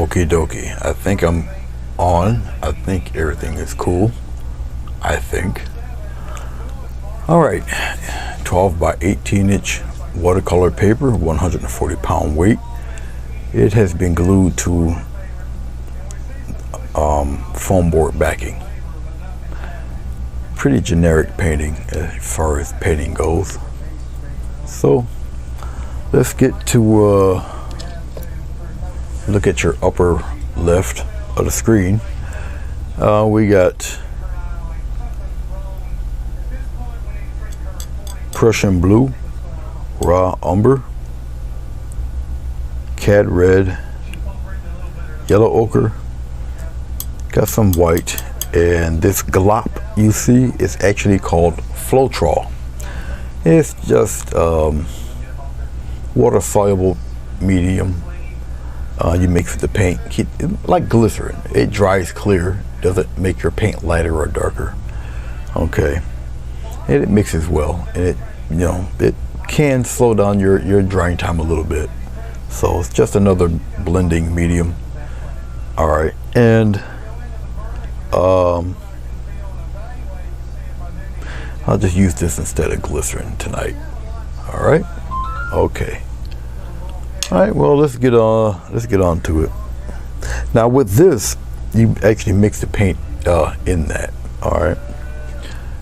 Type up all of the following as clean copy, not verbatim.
Okie dokie. I think I'm on. I think everything is cool. I think. Alright. 12 by 18 inch watercolor paper, 140 pound weight. It has been glued to foam board backing. Pretty generic painting as far as painting goes. So let's get to look at your upper left of the screen. We got Prussian Blue, Raw Umber, Cad Red, Yellow Ochre, got some white, and this glop you see is actually called Floetrol. It's just water soluble medium. You mix with the paint, like glycerin. It dries clear, doesn't make your paint lighter or darker. Okay, and it mixes well, and it, you know, it can slow down your drying time a little bit. So it's just another blending medium. All right, and I'll just use this instead of glycerin tonight. All right, okay. All right, well, let's get on to it. Now with this, you actually mix the paint in that. All right,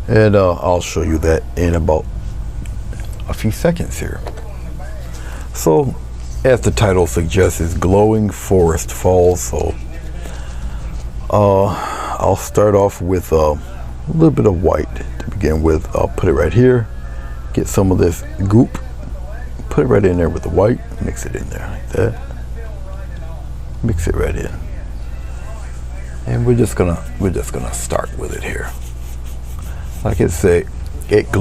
and I'll show you that in about a few seconds here. So, as the title suggests, it's glowing forest falls. So I'll start off with a little bit of white to begin with. I'll put it right here, get some of this goop, put it right in there with the white, mix it in there like that, mix it right in, and we're just gonna start with it here. Like I say, it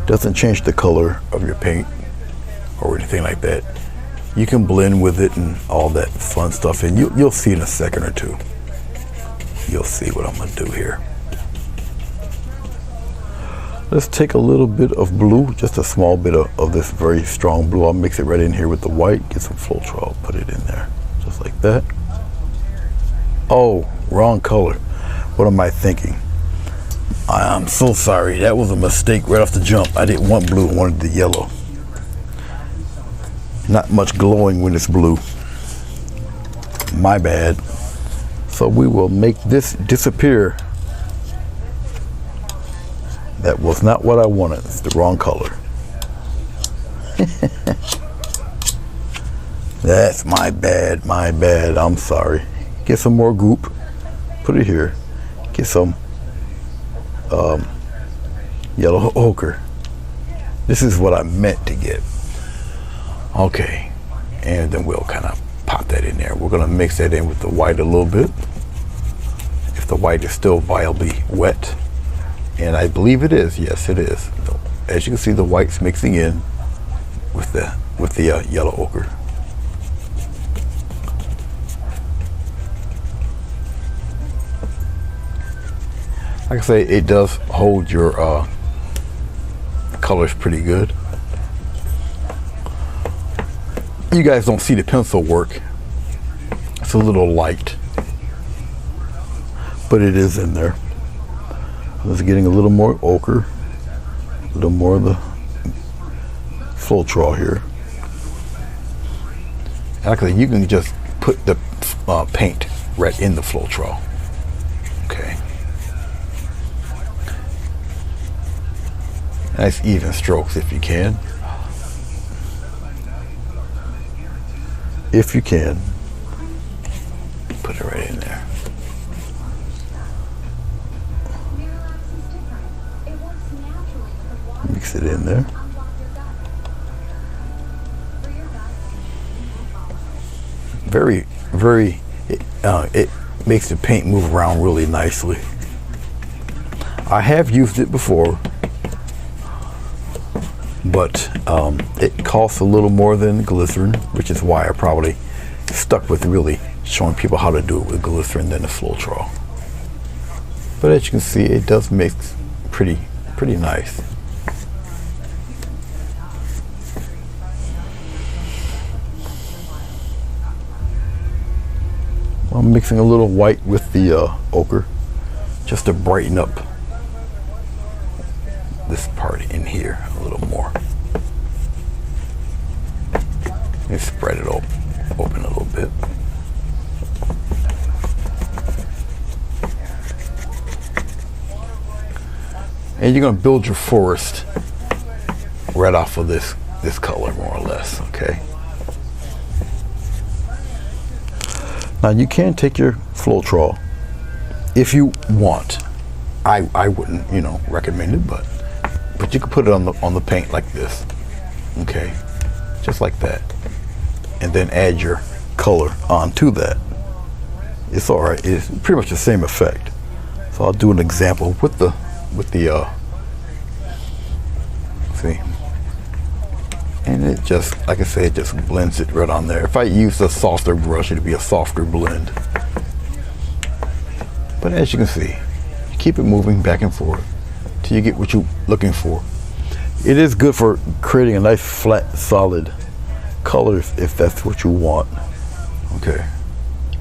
doesn't change the color of your paint or anything like that. You can blend with it and all that fun stuff, and you'll see in a second or two. You'll see what I'm gonna do here. Let's take a little bit of blue, just a small bit of this very strong blue. I'll mix it right in here with the white, get some Floetrol, put it in there, just like that. Oh, wrong color. What am I thinking? I'm so sorry, that was a mistake right off the jump. I didn't want blue, I wanted the yellow. Not much glowing when it's blue. My bad. So we will make this disappear. That was not what I wanted. It's the wrong color. That's my bad, my bad. I'm sorry. Get some more goop. Put it here. Get some yellow ochre. This is what I meant to get. Okay, and then we'll kind of pop that in there. We're gonna mix that in with the white a little bit. If the white is still viably wet, and I believe it is, yes it is. As you can see, the white's mixing in with the yellow ochre. Like I say, it does hold your colors pretty good. You guys don't see the pencil work. It's a little light, but it is in there. I was getting a little more ochre, a little more of the Floetrol here. Actually, you can just put the paint right in the Floetrol. Okay. Nice even strokes if you can. If you can, put it right in there. Mix it in there. Very, very, it makes the paint move around really nicely. I have used it before, but it costs a little more than glycerin, which is why I probably stuck with really showing people how to do it with glycerin than the Floetrol. But as you can see, it does mix pretty nice. I'm mixing a little white with the ochre just to brighten up this part in here a little more. And spread it open a little bit. And you're going to build your forest right off of this color, more or less, okay? Now you can take your Floetrol if you want. I wouldn't, recommend it, but you can put it on the paint like this, okay? Just like that, and then add your color onto that. It's all right. It's pretty much the same effect. So I'll do an example with the see, and it just, like I said, it just blends it right on there. If I use a softer brush, it'd be a softer blend. But as you can see, you keep it moving back and forth till you get what you're looking for. It is good for creating a nice flat solid color if that's what you want, okay?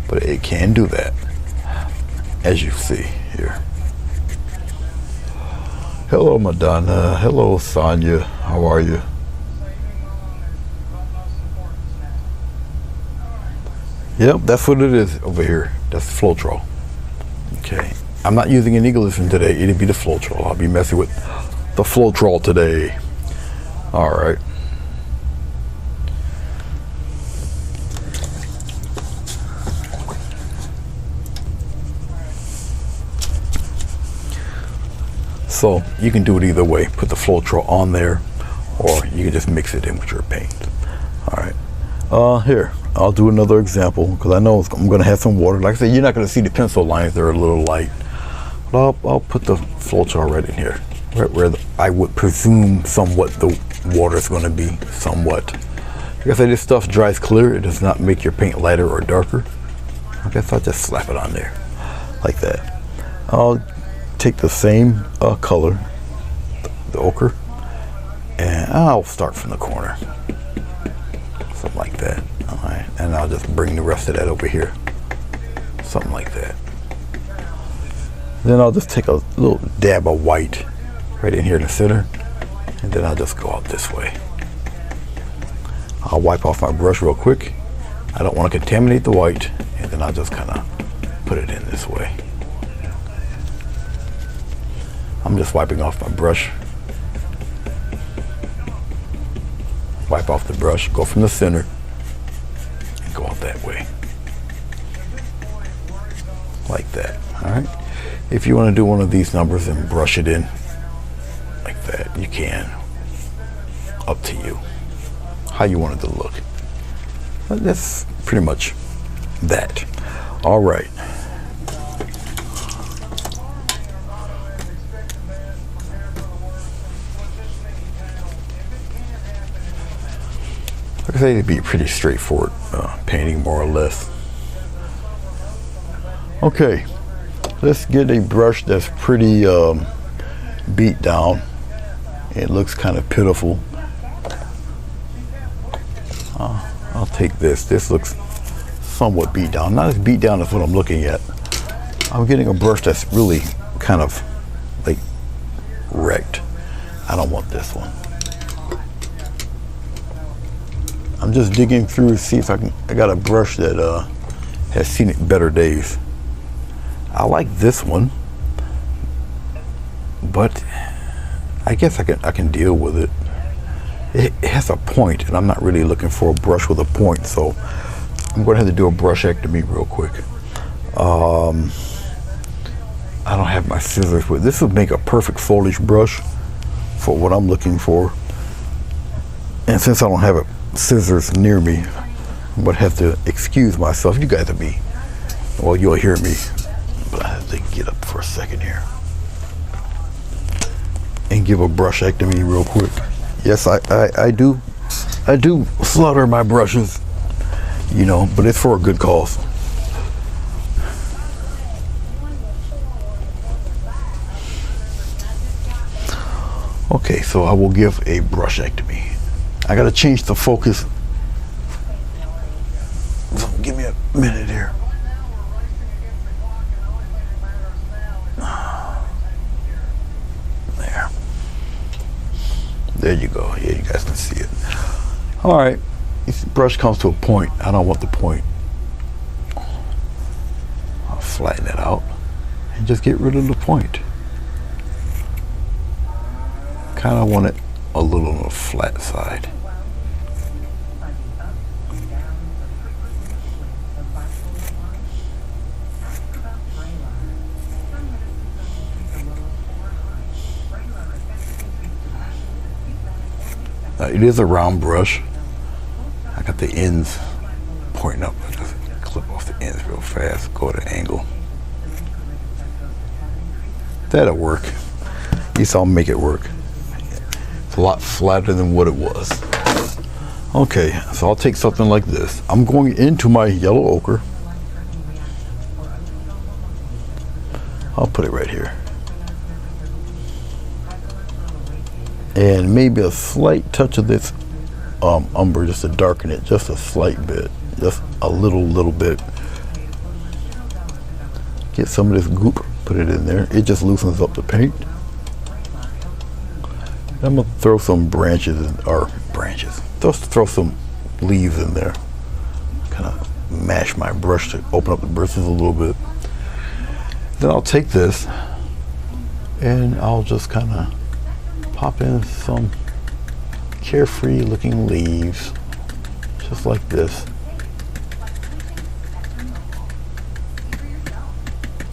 But it can do that, as you see here. Hello Madonna, hello Sonia, how are you? Yep, that's what it is over here. That's the Floetrol. Okay, I'm not using any glycerin today. It'll be the Floetrol. I'll be messing with the Floetrol today. All right. So you can do it either way. Put the Floetrol on there, or you can just mix it in with your paint. All right. Here, I'll do another example because I know I'm going to have some water. Like I said, you're not going to see the pencil lines; they're a little light. But I'll put the Floetrol right in here, right where I would presume somewhat the water is going to be. Somewhat. Like I said, this stuff dries clear. It does not make your paint lighter or darker. I guess I'll just slap it on there, like that. I'll take the same color, the ochre, and I'll start from the corner, something like that. All right, and I'll just bring the rest of that over here, something like that. Then I'll just take a little dab of white right in here in the center, and then I'll just go out this way. I'll wipe off my brush real quick. I don't want to contaminate the white, and then I'll just kind of put it in this way. I'm just wiping off my brush. Wipe off the brush, go from the center, and go out that way. Like that, all right? If you want to do one of these numbers and brush it in like that, you can. Up to you, how you want it to look. But that's pretty much that. All right. Like I say, it'd be pretty straightforward painting, more or less. Okay, let's get a brush that's pretty beat down. It looks kind of pitiful. I'll take this. This looks somewhat beat down. Not as beat down as what I'm looking at. I'm getting a brush that's really kind of like wrecked. I don't want this one. I'm just digging through to see if I got a brush that has seen it better days. I like this one, but I guess I can deal with it. It has a point, and I'm not really looking for a brush with a point, so I'm going to have to do a brushectomy real quick. I don't have my scissors with. This would make a perfect foliage brush for what I'm looking for. And since I don't have scissors near me, I would have to excuse myself. You guys will be, well, you'll hear me, but I have to get up for a second here and give a brushectomy real quick. Yes, I do slaughter my brushes, you know, but it's for a good cause. Okay, so I will give a brushectomy. I gotta change the focus. So give me a minute here. There you go. Yeah, you guys can see it. All right, this brush comes to a point. I don't want the point. I'll flatten it out and just get rid of the point. Kind of want it a little on the flat side. It is a round brush. I got the ends pointing up. I just clip off the ends real fast, go at an angle. That'll work. At least I'll make it work. It's a lot flatter than what it was. Okay, so I'll take something like this. I'm going into my yellow ochre. I'll put it right here. And maybe a slight touch of this umber just to darken it just a slight bit, just a little bit. Get some of this goop, put it in there. It just loosens up the paint. I'm gonna throw some just throw some leaves in there. Kind of mash my brush to open up the bristles a little bit. Then I'll take this and I'll just kind of pop in some carefree looking leaves, just like this.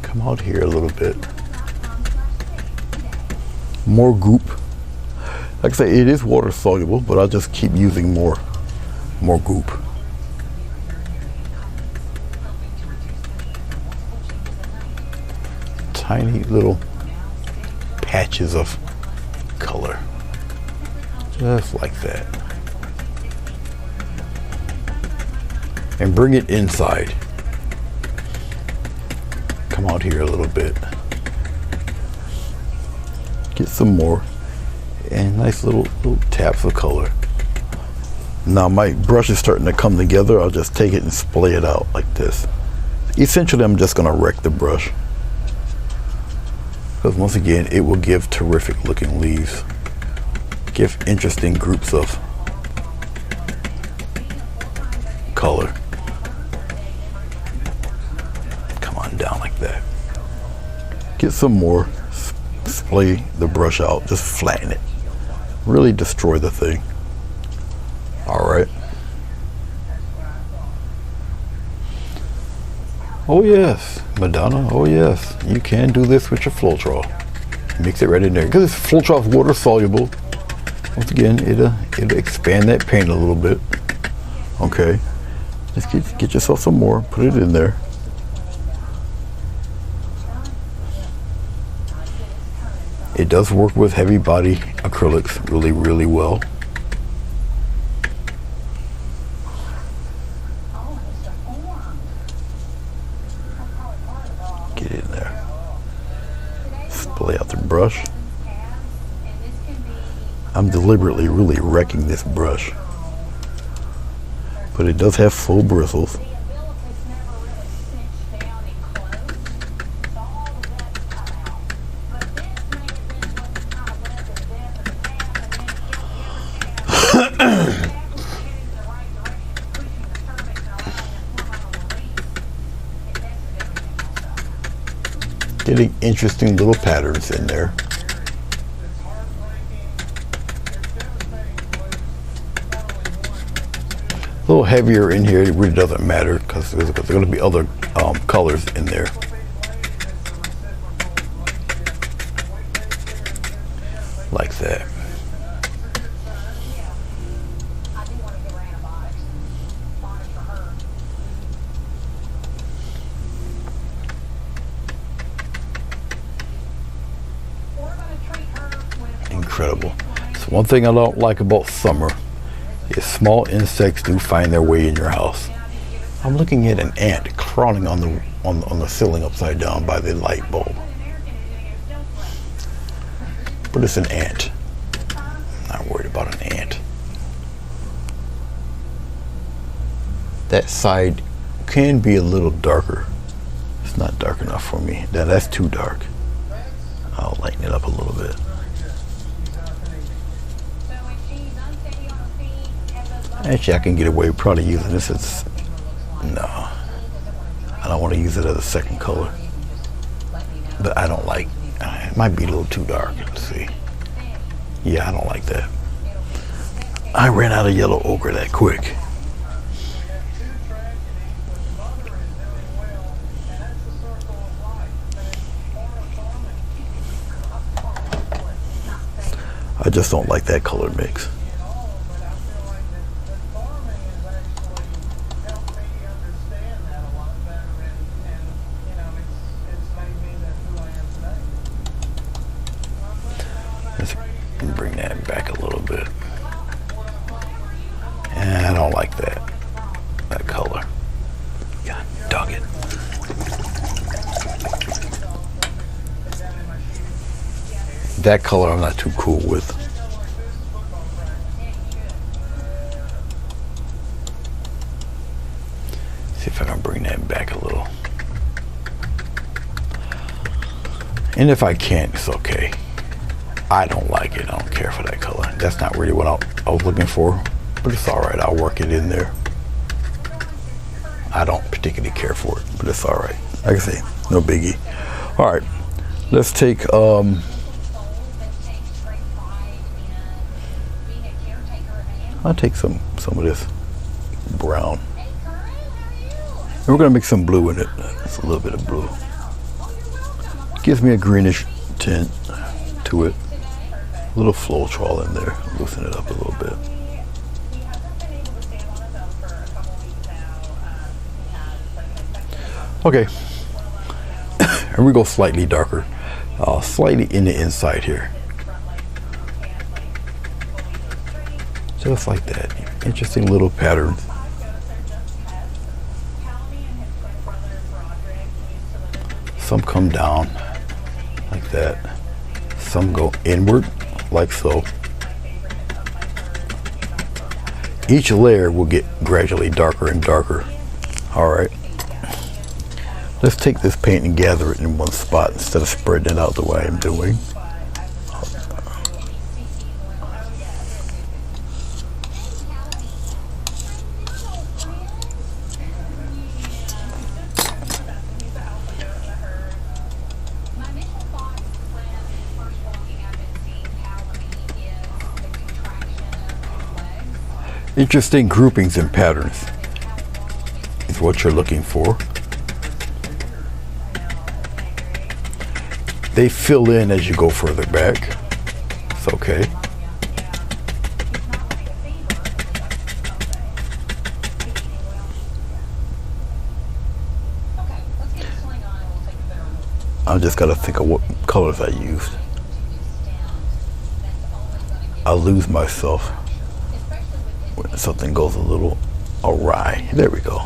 Come out here a little bit. More goop. Like I say, it is water soluble, but I'll just keep using more goop. Tiny little patches of color, just like that, and bring it inside. Come out here a little bit, get some more, and nice little taps of color. Now my brush is starting to come together. I'll just take it and splay it out like this. Essentially, I'm just going to wreck the brush, because once again, it will give terrific looking leaves, give interesting groups of color. Come on down like that. Get some more, splay the brush out, just flatten it. Really destroy the thing. All right. Oh yes, Madonna, oh yes, you can do this with your Floetrol. Mix it right in there. Because Floetrol is water soluble. Once again, it'll expand that paint a little bit. Okay, just get yourself some more, put it in there. It does work with heavy body acrylics really, really well. Get in there. Splay out the brush. I'm deliberately really wrecking this brush, but it does have full bristles. Getting interesting little patterns in there. A little heavier in here, it really doesn't matter because there's going to be other colors in there. Like that. Incredible. So one thing I don't like about summer is small insects do find their way in your house. I'm looking at an ant crawling on the ceiling upside down by the light bulb. But it's an ant. I'm not worried about an ant. That side can be a little darker. It's not dark enough for me. That's too dark. I'll lighten it up a little bit. Actually, I can get away with probably using this as, no, I don't want to use it as a second color. But I don't like, it might be a little too dark. Let's see. Yeah, I don't like that. I ran out of yellow ochre that quick. I just don't like that color mix. Let's bring that back a little bit. And I don't like that color. God dog it. That color I'm not too cool with. See if I can bring that back a little. And if I can't, it's okay. I don't like it. I don't care for that color. That's not really what I was looking for, but it's all right. I'll work it in there. I don't particularly care for it, but it's all right. Like I say, no biggie. All right, let's take I'll take some of this brown. And we're gonna mix some blue in it. It's a little bit of blue. Gives me a greenish tint to it. A little Floetrol in there. Loosen it up a little bit. Okay. And we go slightly darker. Slightly in the inside here. Just like that. Interesting little patterns. Some come down like that. Some go inward like so. Each layer will get gradually darker and darker. All right. Let's take this paint and gather it in one spot instead of spreading it out the way I'm doing. Interesting groupings and patterns is what you're looking for. They fill in as you go further back. It's okay. I just gotta think of what colors I used. I lose myself when something goes a little awry. There we go.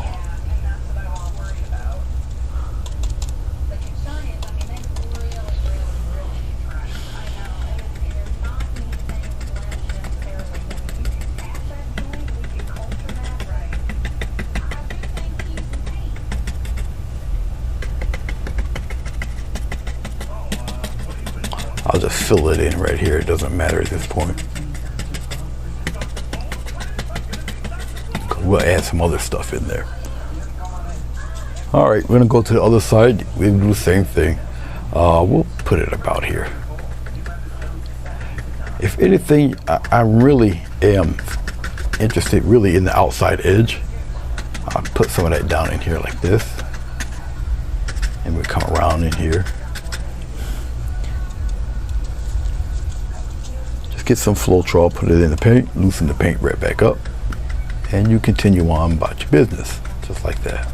I'll just fill it in right here. It doesn't matter at this point. We'll add some other stuff in there. All right, we're gonna go to the other side. We'll do the same thing. We'll put it about here. If anything, I really am interested really in the outside edge. I'll put some of that down in here like this. And we'll come around in here. Just get some Floetrol, put it in the paint, loosen the paint right back up. And you continue on about your business, just like that.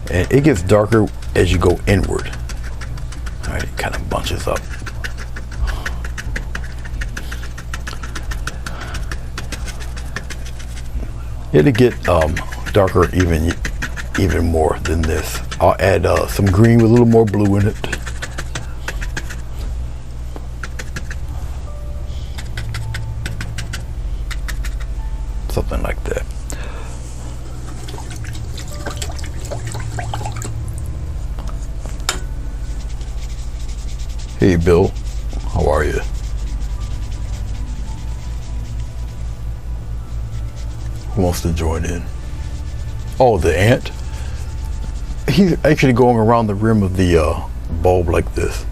And it gets darker as you go inward. All right, it kind of bunches up. It'll get darker even more than this. I'll add some green with a little more blue in it. Something like that. Hey Bill, how are you? who wants to join in? Oh, the ant. He's actually going around the rim of the bulb like this.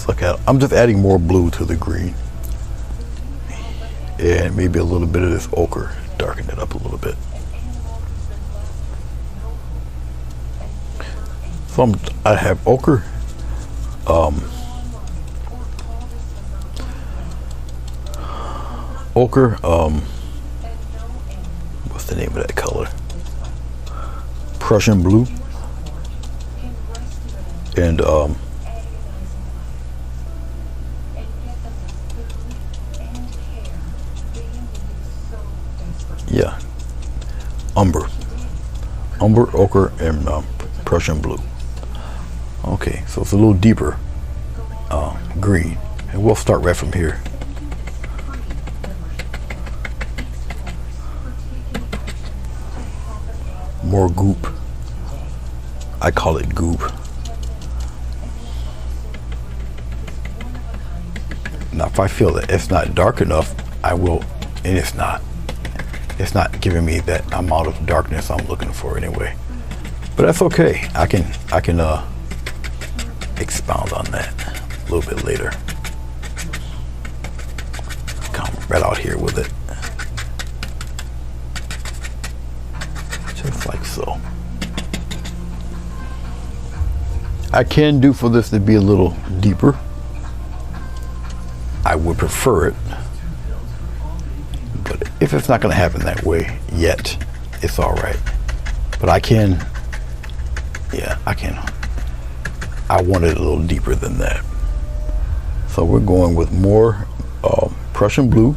Look at it. I'm just adding more blue to the green, and maybe a little bit of this ochre, darken it up a little bit. So I have ochre, what's the name of that color? Prussian blue, and yeah, umber, ochre, and Prussian blue. Okay, so it's a little deeper green, and we'll start right from here. More goop. I call it goop. Now, if I feel that it's not dark enough, I will, and it's not giving me that amount of darkness I'm looking for anyway. But that's okay. I can expound on that a little bit later. Come right out here with it. Just like so. I can do for this to be a little deeper. I would prefer it. But if it's not going to happen that way yet, it's all right. But I can, yeah, I can. I want it a little deeper than that. So we're going with more Prussian blue,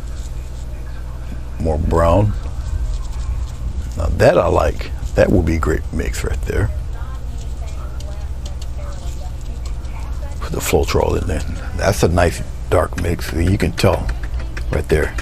more brown. Now that I like. That will be a great mix right there. Put the Floetrol in there. That's a nice dark mix. You can tell right there.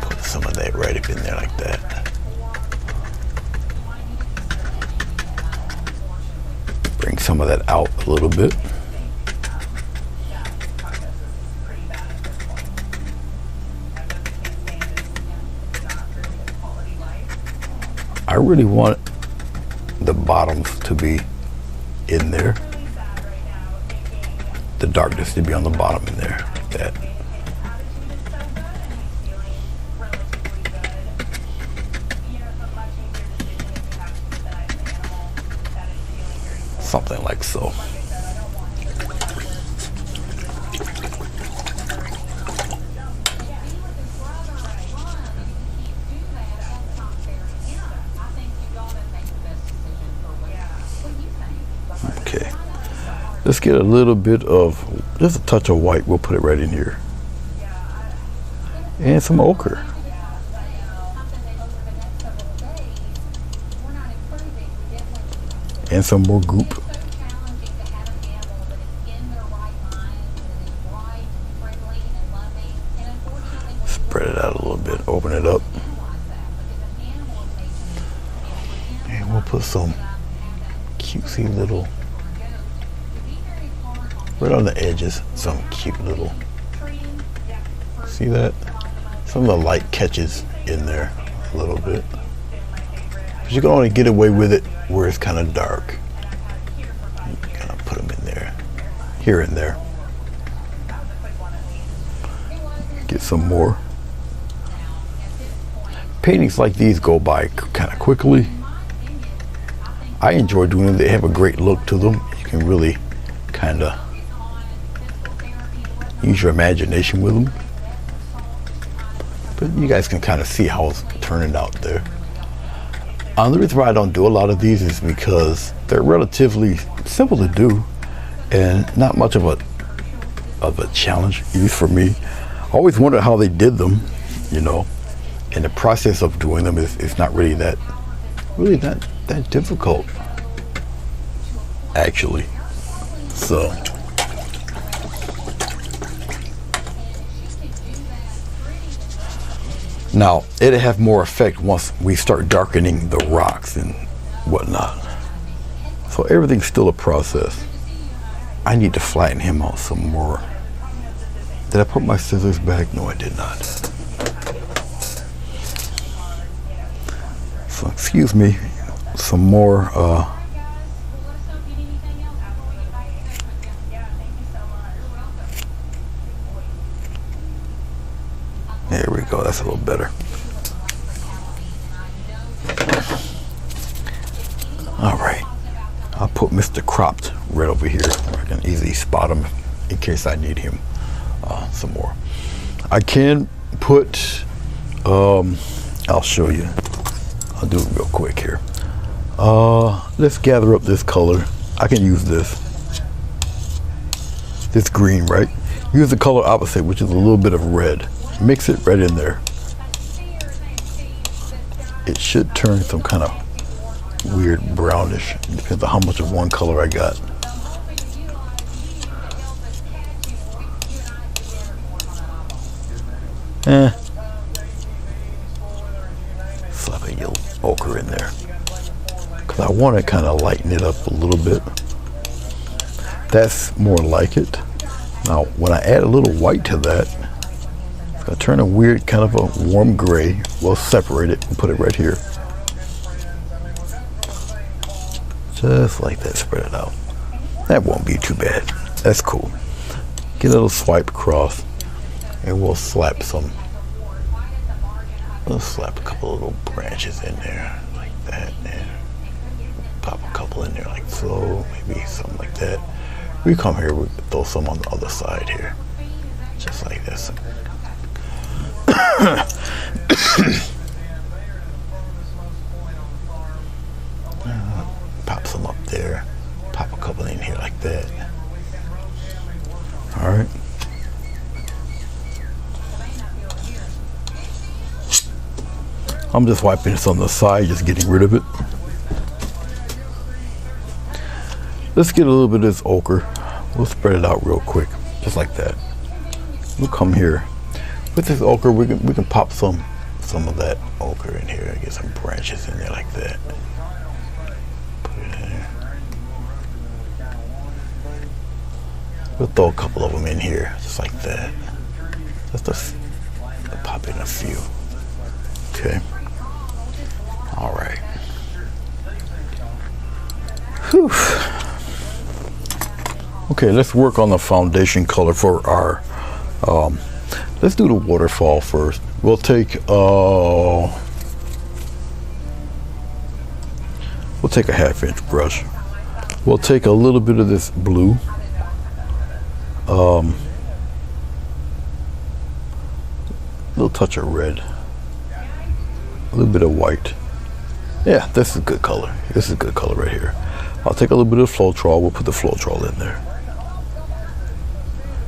Put some of that right up in there like that. Bring some of that out a little bit. I really want the bottoms to be in there. The darkness to be on the bottom in there. Like that. Something like so. Okay, let's get a little bit of, just a touch of white. We'll put it right in here. And some ochre. And some more goop. Spread it out a little bit, open it up. And we'll put some cutesy little, right on the edges, some cute little, see that? Some of the light catches in there a little bit. But you can only get away with it where it's kind of dark. You kind of put them in there, here and there. Get some more. Paintings like these go by kind of quickly. I enjoy doing them. They have a great look to them. You can really kind of use your imagination with them. But you guys can kind of see how it's turning out there. The reason why I don't do a lot of these is because they're relatively simple to do and not much of a challenge, at least for me. I always wondered how they did them, you know, and the process of doing them is not really that difficult, actually. So now it'll have more effect once we start darkening the rocks and whatnot. So everything's still a process. I need to flatten him out some more. Did I put my scissors back? No, I did not. So excuse me, some more there we go, that's a little better. Alright, I'll put Mr. Cropped right over here where I can easily spot him in case I need him some more. I can put, I'll show you. I'll do it real quick here. Let's gather up this color. I can use this green, right? Use the color opposite, which is a little bit of red. Mix it right in there. It should turn some kind of weird brownish. Depends on how much of one color I got. Slap a yellow ochre in there. Because I want to kind of lighten it up a little bit. That's more like it. Now, when I add a little white to that, it's going to turn a weird kind of a warm gray. We'll separate it and put it right here. Just like that, spread it out. That won't be too bad. That's cool. Get a little swipe across, and we'll slap some. Let's slap a couple of little branches in there, like that, and pop a couple in there like so, maybe something like that. We come here, we throw some on the other side here, just like this. Pop some up there, pop a couple in here like that. All right. I'm just wiping this on the side, just getting rid of it. Let's get a little bit of this ochre. We'll spread it out real quick, just like that. We'll come here. With this ochre, we can pop some of that ochre in here. Get some branches in there like that. Put it in there. We'll throw a couple of them in here, just like that. Just to pop in a few. Okay. All right. Whew. Okay, let's work on the foundation color for our, let's do the waterfall first. We'll take a 1/2-inch brush. We'll take a little bit of this blue. Little touch of red. A little bit of white. Yeah, this is a good color. This is a good color right here. I'll take a little bit of Floetrol. We'll put the Floetrol in there.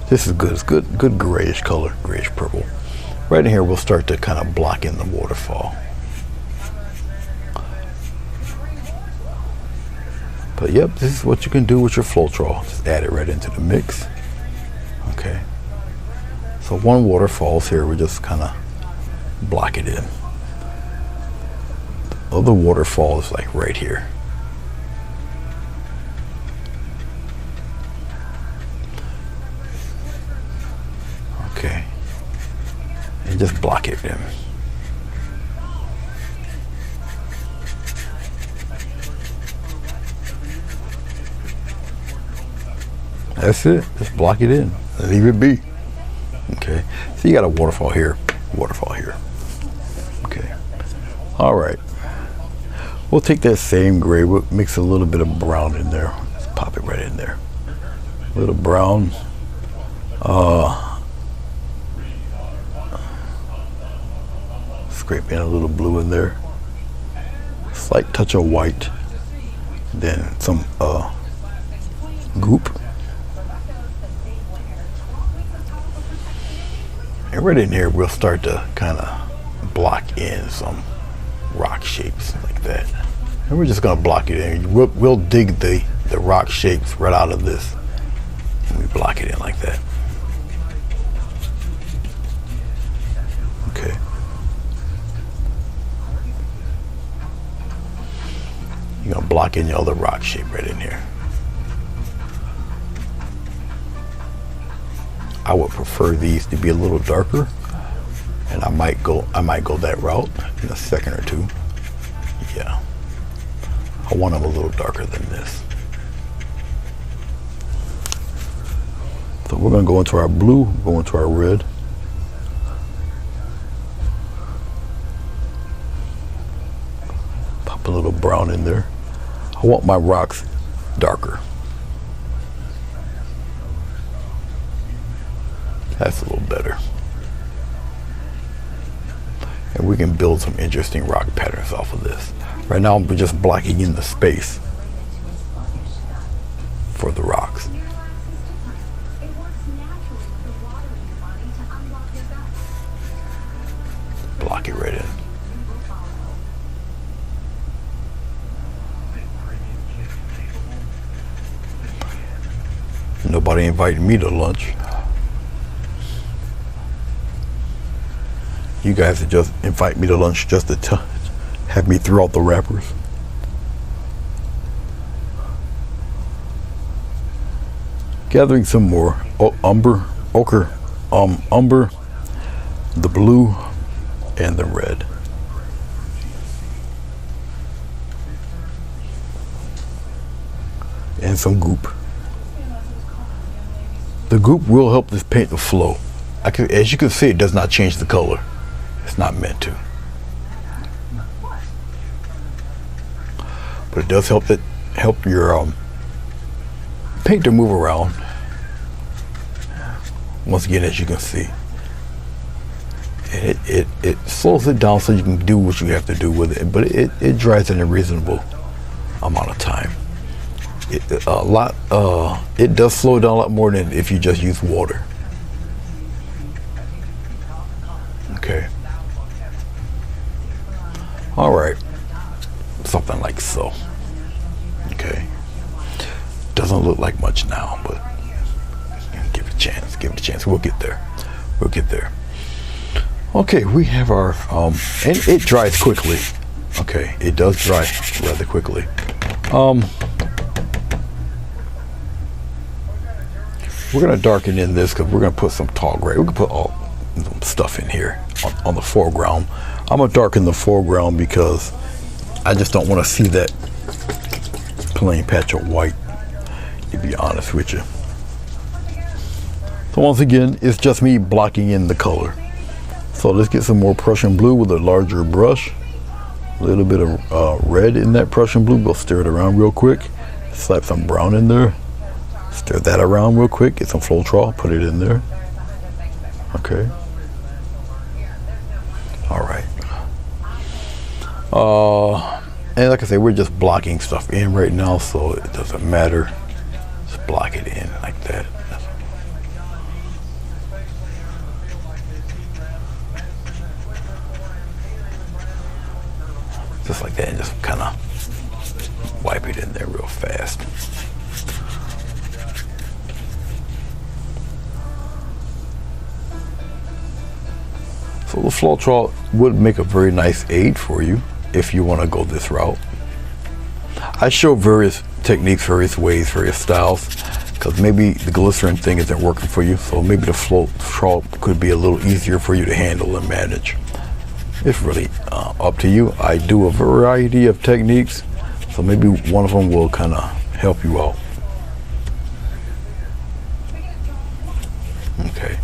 This is good. It's good grayish color, grayish purple. Right in here, we'll start to kind of block in the waterfall. But yep, this is what you can do with your Floetrol. Just add it right into the mix. Okay. So one waterfall's here. We just kind of block it in. The other waterfall is like right here. Okay. And just block it in. That's it. Just block it in. Leave it be. Okay. So you got a waterfall here, waterfall here. Okay. All right. We'll take that same gray. We'll mix a little bit of brown in there. Just pop it right in there. A little brown. Scrape in a little blue in there. Slight touch of white. Then some goop. And right in here, we'll start to kind of block in some rock shapes like that. And we're just gonna block it in. We'll dig the rock shapes right out of this Let me block it in like that. Okay. You're gonna block in your other rock shape right in here. I would prefer these to be a little darker, and I might go that route in a second or two. Yeah, I want them a little darker than this. So we're gonna go into our blue, go into our red. Pop a little brown in there. I want my rocks darker. That's a little better. And we can build some interesting rock patterns off of this. Right now I'm just blocking in the space for the rocks. Block it right in. Nobody invited me to lunch. You guys would just invite me to lunch just to have me throw out the wrappers. Gathering some more umber, the blue, and the red. And some goop. The goop will help this paint to flow. As you can see, it does not change the color. It's not meant to. But it does help your paint to move around. Once again, as you can see. And it slows it down so you can do what you have to do with it, but it dries in a reasonable amount of time. It does slow it down a lot more than if you just use water. Okay. All right, something like so. Okay. Doesn't look like much now, but give it a chance. Give it a chance. We'll get there. We'll get there. Okay, we have our and it dries quickly. Okay, it does dry rather quickly. We're gonna darken in this because we're gonna put some tall gray. We can put all some stuff in here on the foreground. I'm gonna darken the foreground because I just don't want to see that plain patch of white, to be honest with you. So once again, it's just me blocking in the color. So let's get some more Prussian blue with a larger brush. A little bit of red in that Prussian blue. We'll stir it around real quick. Slap some brown in there. Stir that around real quick. Get some Floetrol, put it in there. Okay. All right. And like I say, we're just blocking stuff in right now, so it doesn't matter. Just block it in like that. Just like that, and just kind of wipe it in there real fast. So the Floetrol would make a very nice aid for you if you want to go this route. I show various techniques, various ways, various styles, because maybe the glycerin thing isn't working for you, so maybe the Floetrol could be a little easier for you to handle and manage. It's really up to you. I do a variety of techniques, so maybe one of them will kind of help you out. Okay.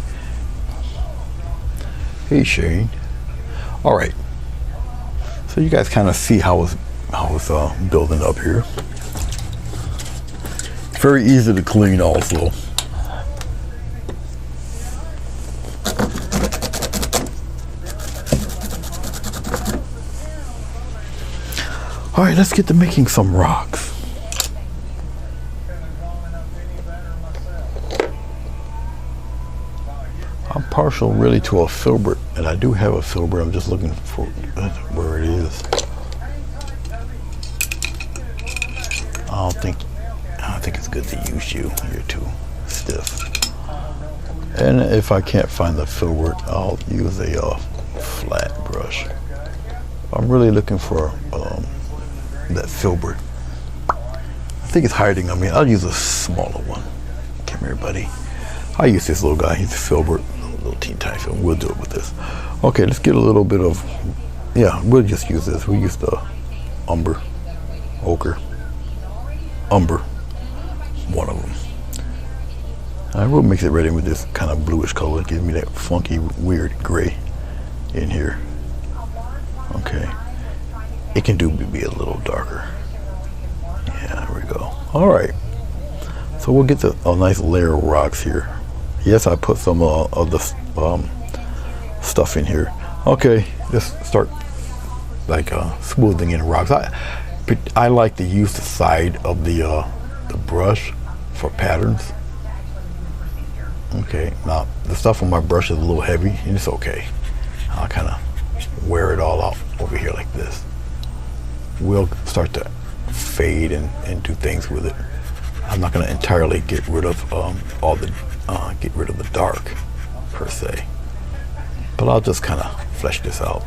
Hey Shane. All right. So you guys kind of see how it's building up here. Very easy to clean also. All right, let's get to making some rocks. I'm partial really to a filbert, and I do have a filbert. I'm just looking for where it is. I don't think it's good to use you. You're too this. And if I can't find the filbert, I'll use a flat brush. I'm really looking for that filbert. I think it's hiding on me. I'll use a smaller one. Come here, buddy. I use this little guy. He's a filbert, little teeny tiny filbert. We'll do it with this. Okay, let's get a little bit of, yeah, we'll just use this. We use the umber, ochre, umber, one of them. I will mix it right in with this kind of bluish color. Give me that funky, weird gray in here. Okay. It can be a little darker. Yeah, there we go. All right. So we'll get a nice layer of rocks here. Yes, I put some of the stuff in here. Okay, just start like smoothing in rocks. I like to use the side of the brush for patterns. Okay, now the stuff on my brush is a little heavy, and it's okay. I'll kind of wear it all out over here like this. We'll start to fade and do things with it. I'm not going to entirely get rid of get rid of the dark per se, but I'll just kind of flesh this out.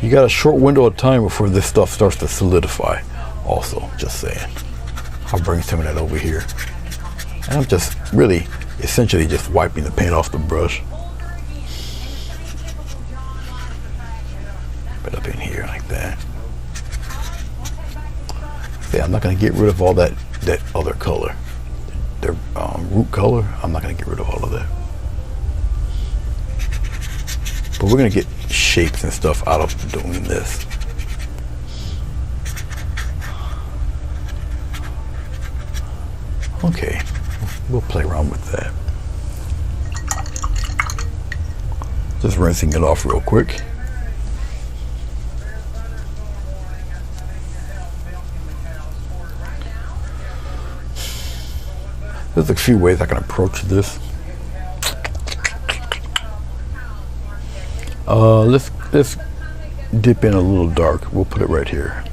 You got a short window of time before this stuff starts to solidify. Also, just saying. I'll bring some of that over here. And I'm just really, essentially just wiping the paint off the brush. Right up in here like that. See, I'm not going to get rid of all that other color. The root color, I'm not going to get rid of all of that. But we're going to get shapes and stuff out of doing this. Okay. We'll play around with that. Just rinsing it off real quick. There's a few ways I can approach this. Let's dip in a little dark. We'll put it right here.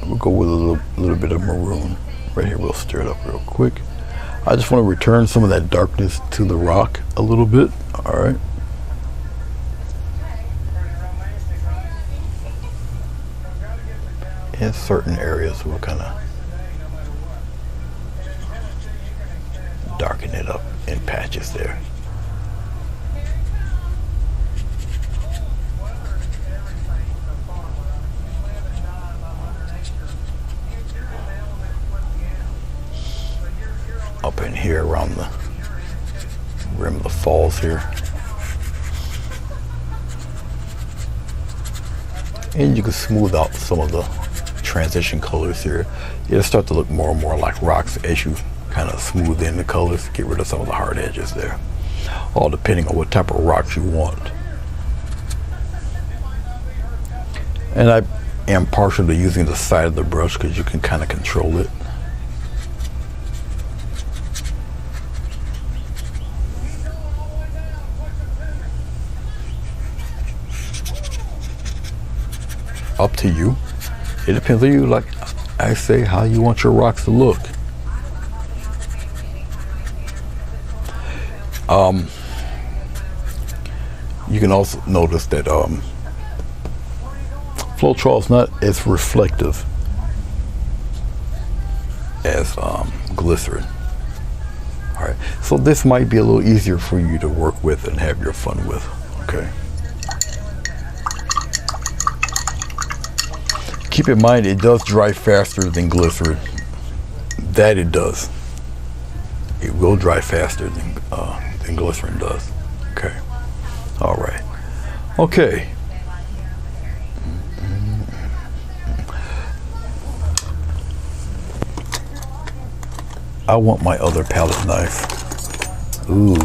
We'll go with a little bit of maroon. Right here, we'll stir it up real quick. I just want to return some of that darkness to the rock a little bit. All right. In certain areas, we'll kind of darken it up in patches there. Up in here around the rim of the falls here. And you can smooth out some of the transition colors here. It'll start to look more and more like rocks as you kind of smooth in the colors, get rid of some of the hard edges there. All depending on what type of rocks you want. And I am partial to using the side of the brush because you can kind of control it. Up to you. It depends on you, like I say, how you want your rocks to look. You can also notice that Floetrol is not as reflective as glycerin. All right, so this might be a little easier for you to work with and have your fun with. Okay. Keep in mind, it does dry faster than glycerin. That it does. It will dry faster than glycerin does. Okay. All right. Okay. I want my other palette knife. Ooh,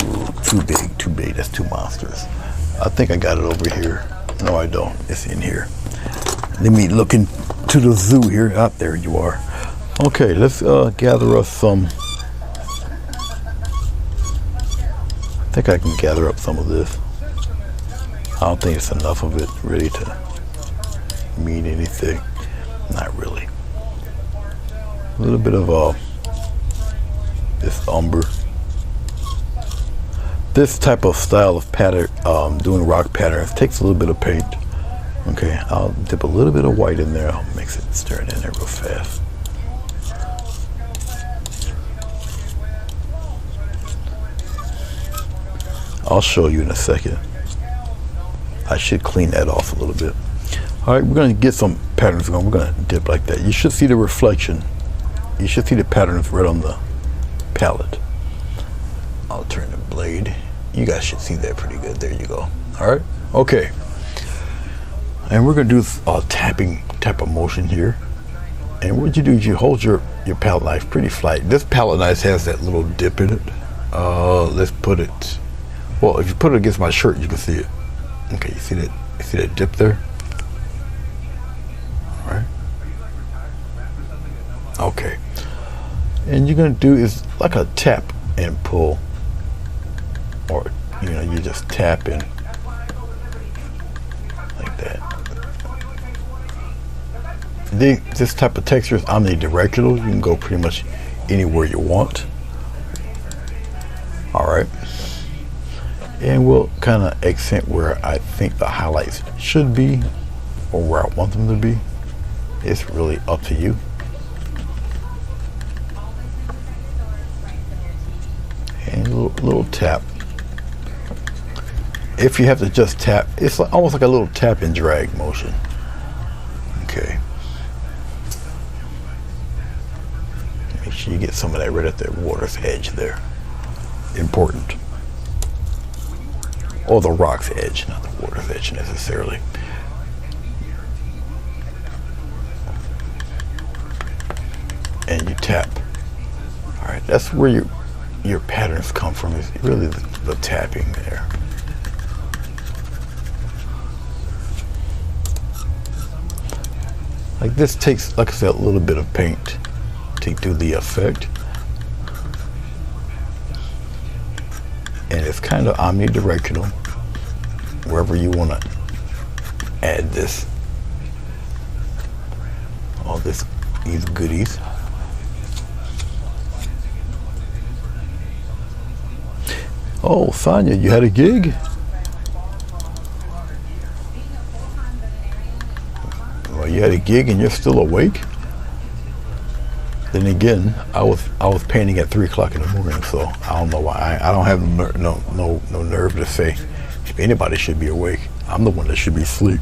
too big, too big. That's too monstrous. I think I got it over here. No, I don't. It's in here. Let me look into the zoo here. Out there you are. Okay, let's gather us some. I think I can gather up some of this. I don't think it's enough of it really to mean anything. Not really. A little bit of this umber. This type of style of pattern, doing rock patterns, takes a little bit of paint. Okay, I'll dip a little bit of white in there. I'll mix it, stir it in there real fast. I'll show you in a second. I should clean that off a little bit. All right, we're gonna get some patterns going. We're gonna dip like that. You should see the reflection. You should see the patterns right on the palette. I'll turn the blade. You guys should see that pretty good. There you go. All right, okay. And we're gonna do a tapping type of motion here. And what you do is you hold your palette knife pretty flat. This palette knife has that little dip in it. Let's put it, well, if you put it against my shirt, you can see it. Okay, you see that? You see that dip there? All right. Okay. And you're gonna do is like a tap and pull, or you know, you just tap in like that. This type of texture is omnidirectional. You can go pretty much anywhere you want. All right. And we'll kind of accent where I think the highlights should be, or where I want them to be. It's really up to you. And a little tap. If you have to just tap, it's almost like a little tap and drag motion. Okay. Make sure you get some of that right at the water's edge there. Important. Or the rock's edge, not the water's edge necessarily. And you tap. All right, that's where your patterns come from, is really the tapping there. Like this takes, like I said, a little bit of paint to do the effect. And it's kind of omnidirectional, wherever you want to add this, all these goodies. Oh, Sonia, you had a gig? Well, you had a gig and you're still awake? Then again, I was painting at 3 o'clock in the morning, so I don't know why. I don't have no nerve to say if anybody should be awake. I'm the one that should be asleep.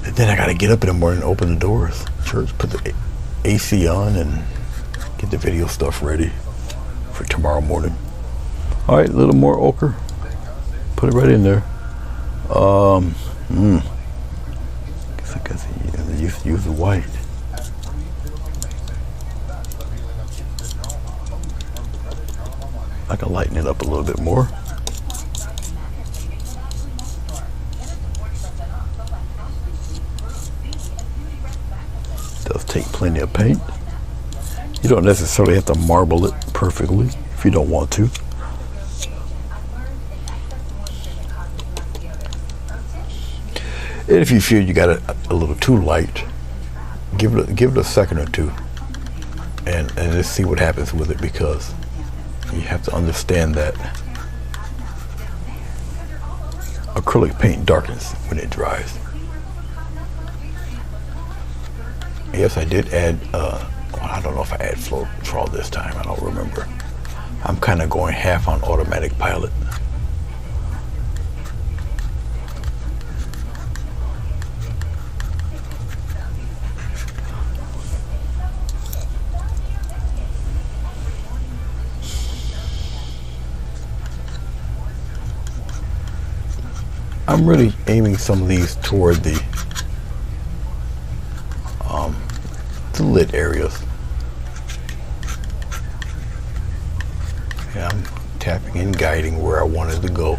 And then I got to get up in the morning and open the doors, church, put the AC on, and get the video stuff ready for tomorrow morning. All right, a little more ochre. Put it right in there. Guess I use the white. I can lighten it up a little bit more. Does take plenty of paint. You don't necessarily have to marble it perfectly if you don't want to. And if you feel you got it a little too light, give it a second or two, and let's see what happens with it, because you have to understand that acrylic paint darkens when it dries. Yes, I did add, I don't know if I add Floetrol this time, I don't remember. I'm kind of going half on automatic pilot. I'm really aiming some of these toward the lit areas. Yeah, I'm tapping and guiding where I wanted to go.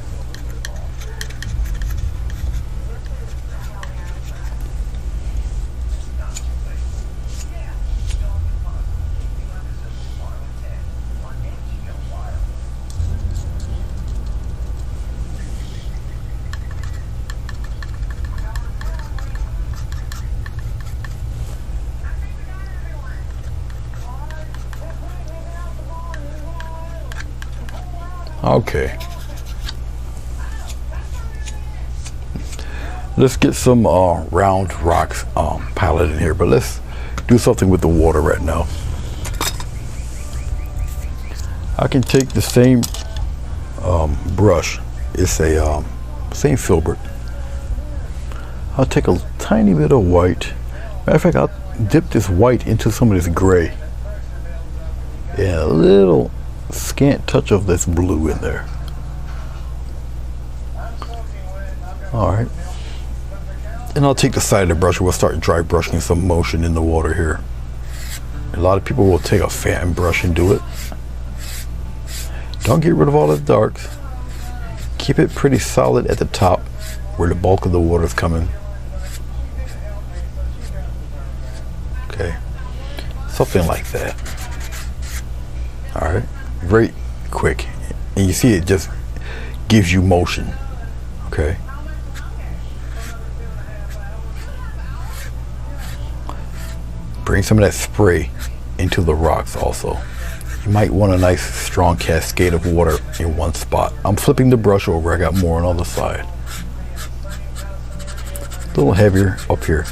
Okay. Let's get some round rocks palette in here, but let's do something with the water right now. I can take the same brush. It's a same filbert. I'll take a tiny bit of white. Matter of fact, I'll dip this white into some of this gray. And a little scant touch of this blue in there. All right. And I'll take the side of the brush and we'll start dry brushing some motion in the water here. A lot of people will take a fan brush and do it. Don't get rid of all the darks. Keep it pretty solid at the top where the bulk of the water is coming. Okay, something like that. All right, very quick. And you see it just gives you motion, okay? Bring some of that spray into the rocks also. You might want a nice strong cascade of water in one spot. I'm flipping the brush over, I got more on the other side. A little heavier up here.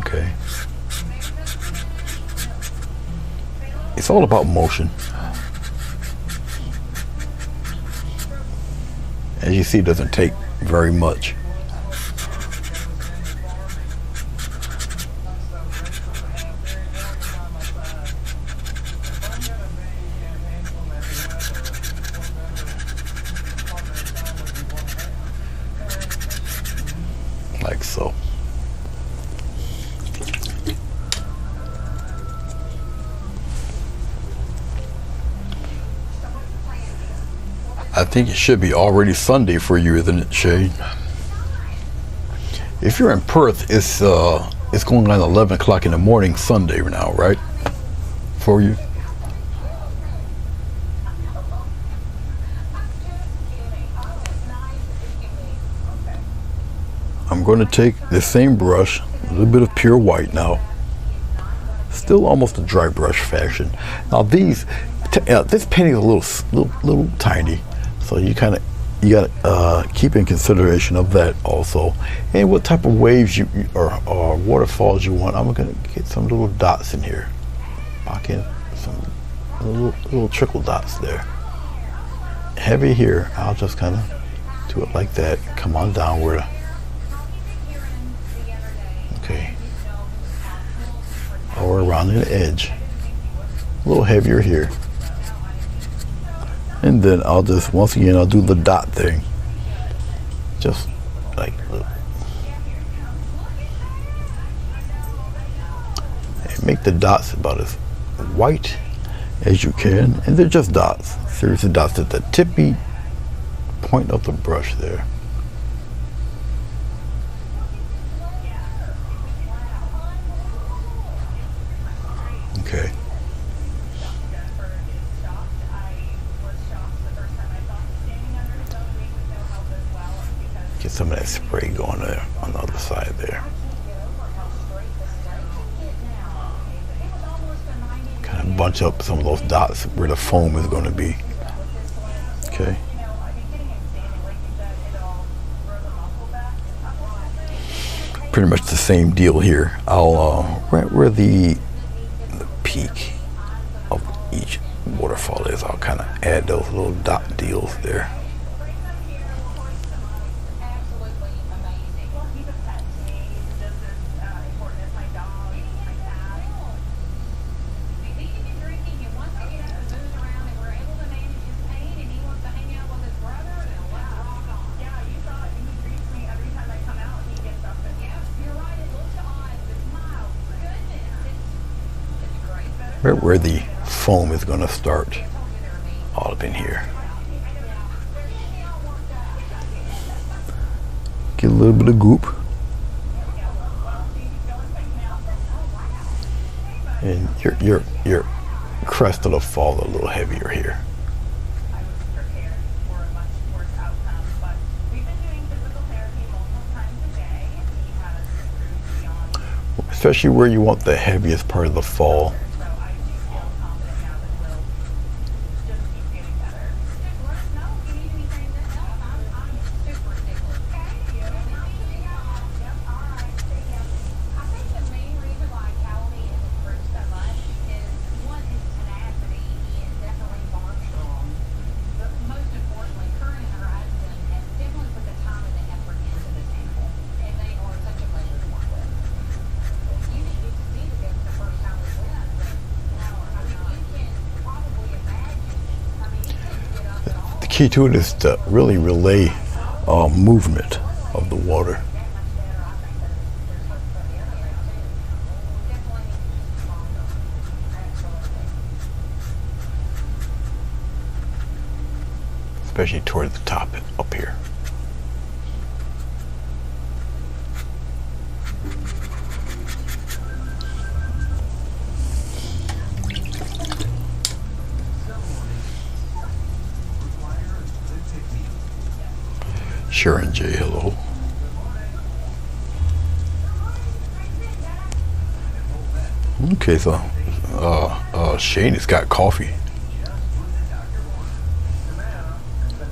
Okay. It's all about motion. As you see, it doesn't take very much. Like so. I think it should be already Sunday for you, isn't it, Shade? If you're in Perth, it's going on 11 o'clock in the morning Sunday now, right? For you? I'm going to take the same brush, a little bit of pure white now. Still almost a dry brush fashion. Now this painting is a little tiny. So you gotta keep in consideration of that also, and what type of waves or waterfalls you want. I'm gonna get some little dots in here. Lock in some little trickle dots there. Heavy here. I'll just kind of do it like that. Come on downward. Okay. Or around the edge. A little heavier here. And then I'll just, once again, I'll do the dot thing. Just like, and make the dots about as white as you can. And they're just dots, series of dots at the tippy point of the brush there. Okay. Get some of that spray going there on the other side there. Kind of bunch up some of those dots where the foam is going to be. Okay. Pretty much the same deal here. I'll right where the peak of each waterfall is, I'll kind of add those little dot deals there. Right where the foam is going to start, all up in here. Get a little bit of goop. And your crest will fall a little heavier here. Especially where you want the heaviest part of the fall. key to it is to really relay movement of the water. Especially toward the top up here. Sharon J, hello. Okay, so Shane has got coffee.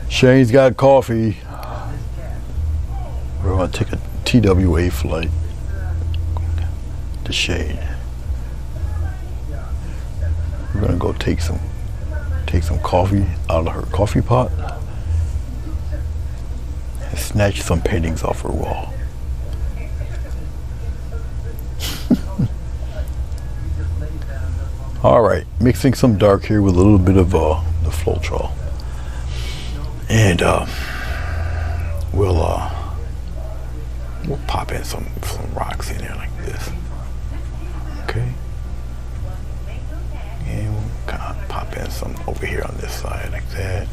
Shane's got coffee. We're gonna take a TWA flight to Shane. We're gonna go take some coffee out of her coffee pot and snatch some paintings off her wall. All right, mixing some dark here with a little bit of the Floetrol. And we'll pop in some rocks in there like this. Okay. And we'll kind of pop in some over here on this side like that.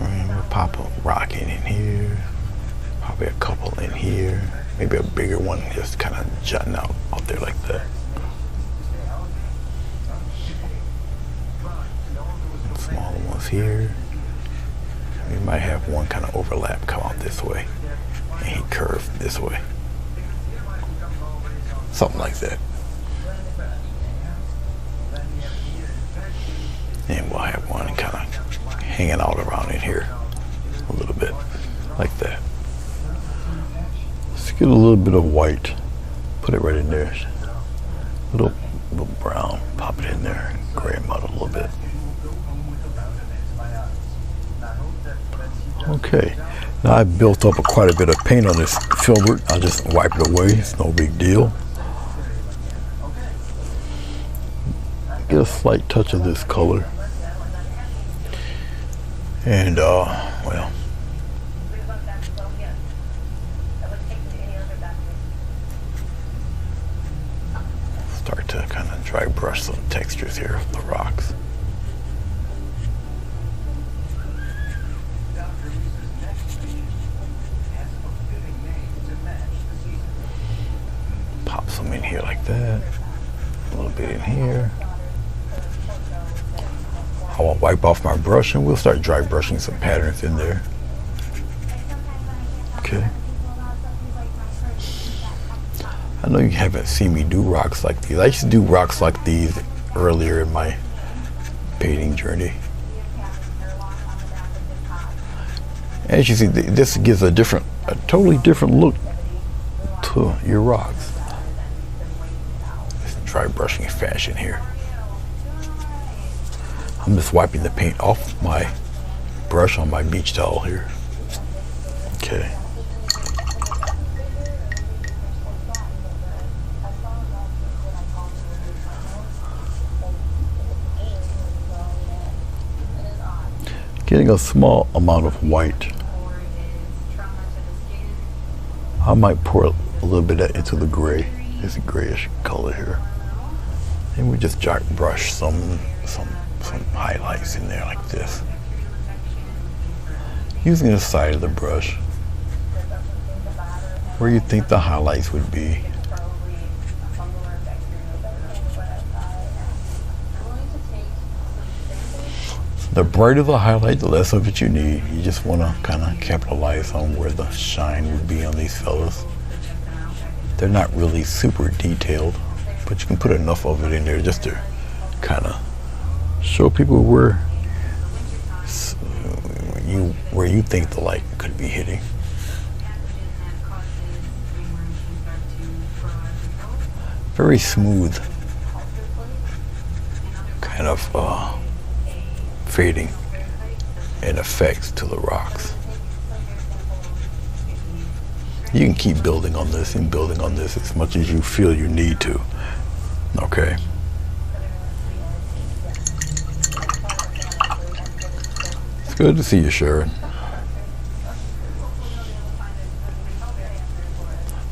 And we'll pop a rock in here. Probably a couple in here. Maybe a bigger one just kind of jutting out there like that. Smaller ones here. We might have one kind of overlap come out this way and he curve this way. Something like that. And we'll have one kind of hanging out around in here a little bit like that. Get a little bit of white, put it right in there. Little brown, pop it in there, gray them out a little bit. Okay, now I've built up quite a bit of paint on this filbert. I'll just wipe it away, it's no big deal. Get a slight touch of this color. And, well, start to kind of dry brush some textures here of the rocks. Pop some in here like that. A little bit in here. I will wipe off my brush and we'll start dry brushing some patterns in there. Okay. I know you haven't seen me do rocks like these. I used to do rocks like these earlier in my painting journey. As you see, this gives a totally different look to your rocks. It's dry brushing fashion here. I'm just wiping the paint off my brush on my beach towel here. Okay. Getting a small amount of white. I might pour a little bit of that into the gray. It's a grayish color here. And we just brush some highlights in there like this. Using the side of the brush where you think the highlights would be. The brighter the highlight, the less of it you need. You just want to kind of capitalize on where the shine would be on these fellas. They're not really super detailed, but you can put enough of it in there just to kind of show people where you think the light could be hitting. Very smooth kind of fading and effects to the rocks. You can keep building on this and building on this as much as you feel you need to. Okay. It's good to see you, Sharon.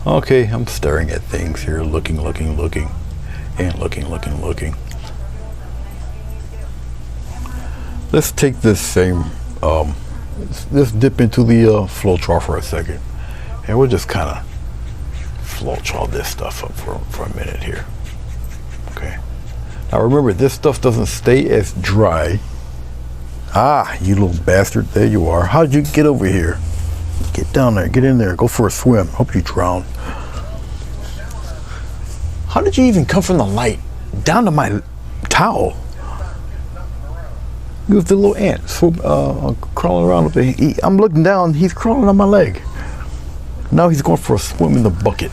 Okay, I'm staring at things here, looking, and looking. Let's take this same, let's dip into the flow chart for a second. And we'll just kind of flow chart this stuff up for a minute here. Okay. Now remember, this stuff doesn't stay as dry. Ah, you little bastard, there you are. How'd you get over here? Get down there, get in there, go for a swim. Hope you drown. How did you even come from the light down to my towel? You with the little ant crawling around up there. I'm looking down, he's crawling on my leg. Now he's going for a swim in the bucket.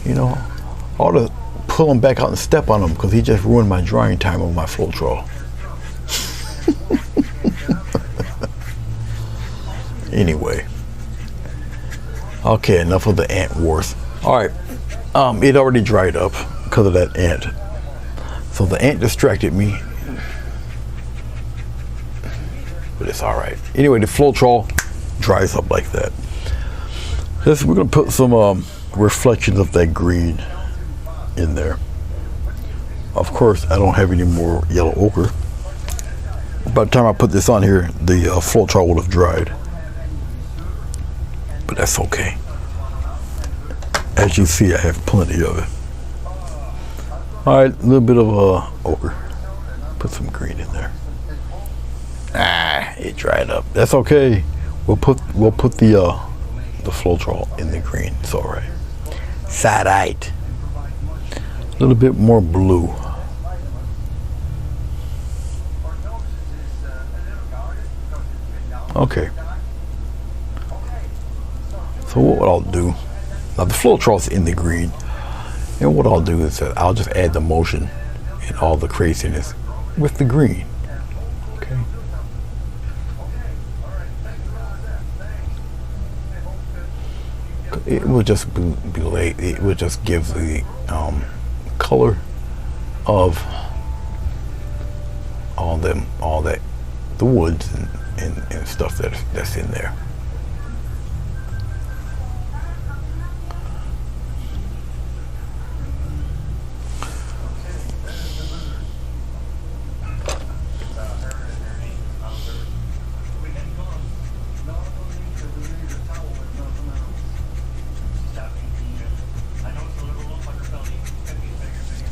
You know, I ought to pull him back out and step on him because he just ruined my drying time on my flow troll. Anyway. Okay, enough of the ant wars. All right, it already dried up because of that ant. So the ant distracted me. But it's all right. Anyway, the flow troll dries up like that. We're gonna put some reflections of that green in there. Of course, I don't have any more yellow ochre. By the time I put this on here, the flow chart would have dried. But that's okay. As you see, I have plenty of it. All right, a little bit of ochre. Put some green in there. Ah, it dried up. That's okay. We'll put the flow chart in the green. It's all right. Side-eyed. A little bit more blue. Okay. So what I'll do, now the flow chart's in the green, and what I'll do is that I'll just add the motion and all the craziness with the green. Okay. It will just be late. It will just give the color of all that the woods and stuff that's in there.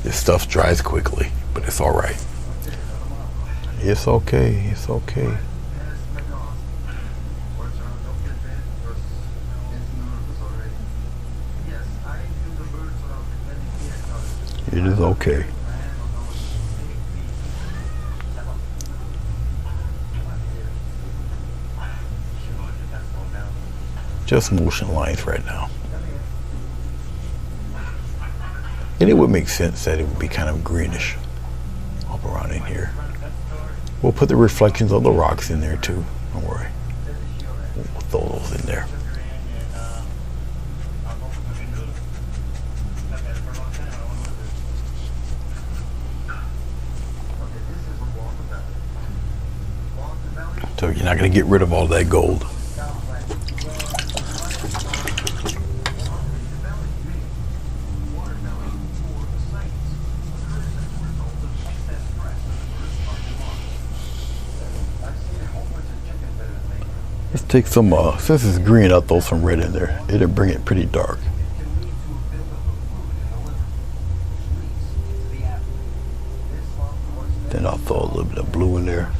This stuff dries quickly, but it's all right. It's okay. It's okay. It is okay. Just motion lines right now. And it would make sense that it would be kind of greenish up around in here. We'll put the reflections of the rocks in there too. Don't worry. We'll throw those in there. So you're not going to get rid of all that gold. Let's take some, since it's green, I'll throw some red in there. It'll bring it pretty dark. Then I'll throw a little bit of blue in there.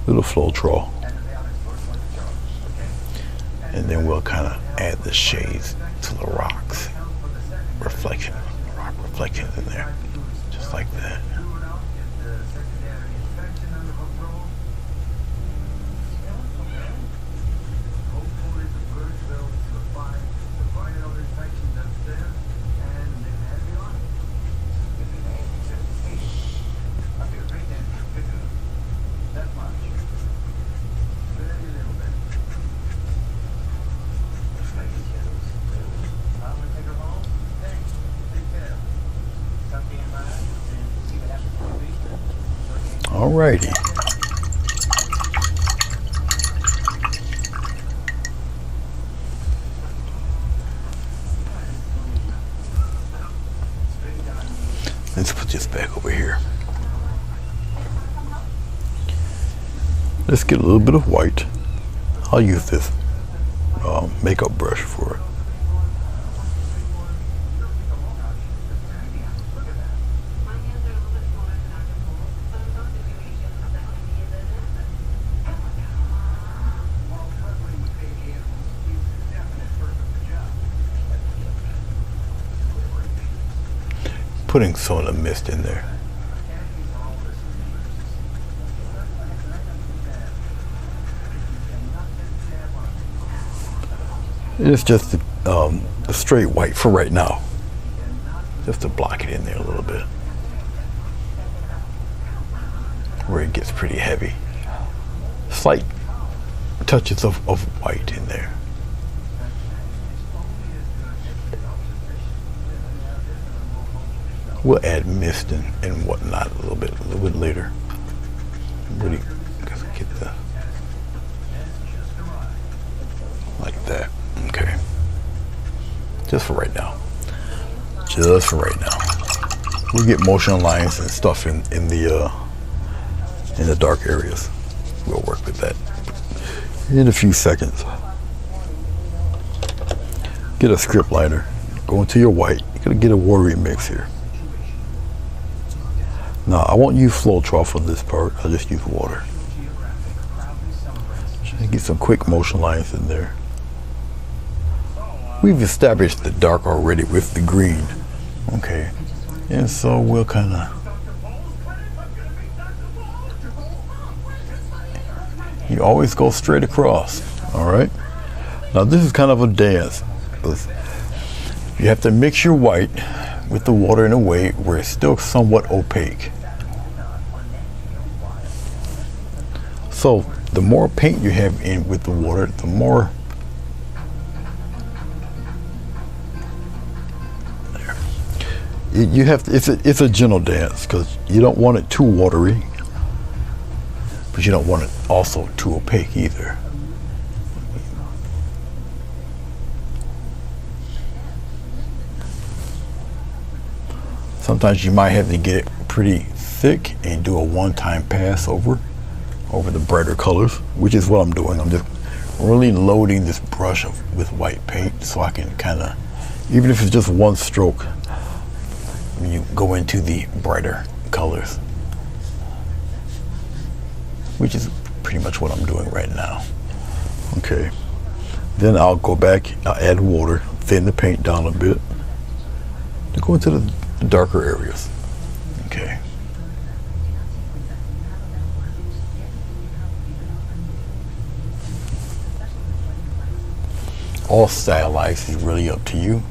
Little flow troll. And then we'll kind of add the shades to the rocks. Reflection, rock reflections in there. Just like that. Alrighty. Let's put this back over here. Let's get a little bit of white. I'll use this makeup brush for it. Putting some of the mist in there. It's just the straight white for right now, just to block it in there a little bit where it gets pretty heavy. Slight touches of white in there. We'll add mist and whatnot a little bit later. Really get the like that. Okay. Just for right now. Just for right now. We'll get motion lines and stuff in the dark areas. We'll work with that in a few seconds. Get a script liner. Go into your white. You're gonna get a watery mix here. Now I won't use flow trough for this part. I'll just use water. Get some quick motion lines in there. We've established the dark already with the green. Okay. And so we'll kind of, you always go straight across. All right. Now this is kind of a dance. You have to mix your white with the water in a way where it's still somewhat opaque. So the more paint you have in with the water, the more you have to, it's a gentle dance because you don't want it too watery, but you don't want it also too opaque either. Sometimes you might have to get it pretty thick and do a one-time pass over the brighter colors, which is what I'm doing. I'm just really loading this brush with white paint so I can kind of, even if it's just one stroke, you go into the brighter colors, which is pretty much what I'm doing right now. Okay, then I'll go back, I'll add water, thin the paint down a bit to go into the darker areas. Okay. All stylized is really up to you.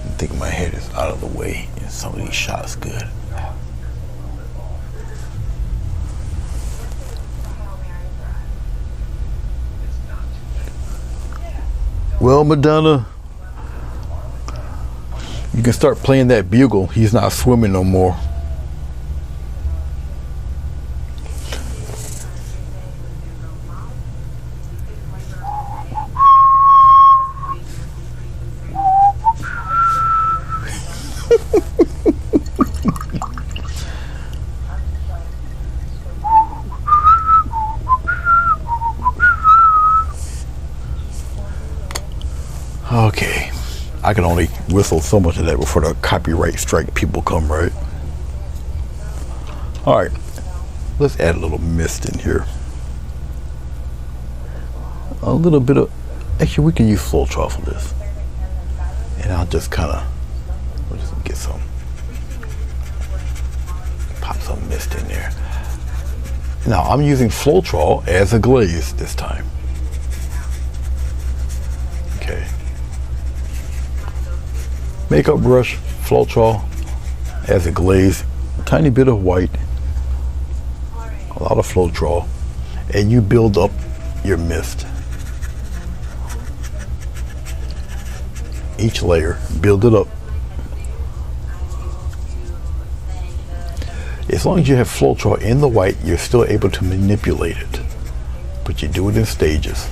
I think my head is out of the way and some of these shots good. Well, Madonna, you can start playing that bugle. He's not swimming no more. Okay, I can only whistle so much of that before the copyright strike people come, right? All right, let's add a little mist in here. A little bit of, actually we can use flow trough for this. And I'll just kind of, we'll just get some, pop some mist in there. Now I'm using flow trough as a glaze this time. Okay. Makeup brush, Floetrol, as a glaze, a tiny bit of white, a lot of Floetrol, and you build up your mist. Each layer, build it up. As long as you have Floetrol in the white, you're still able to manipulate it, but you do it in stages.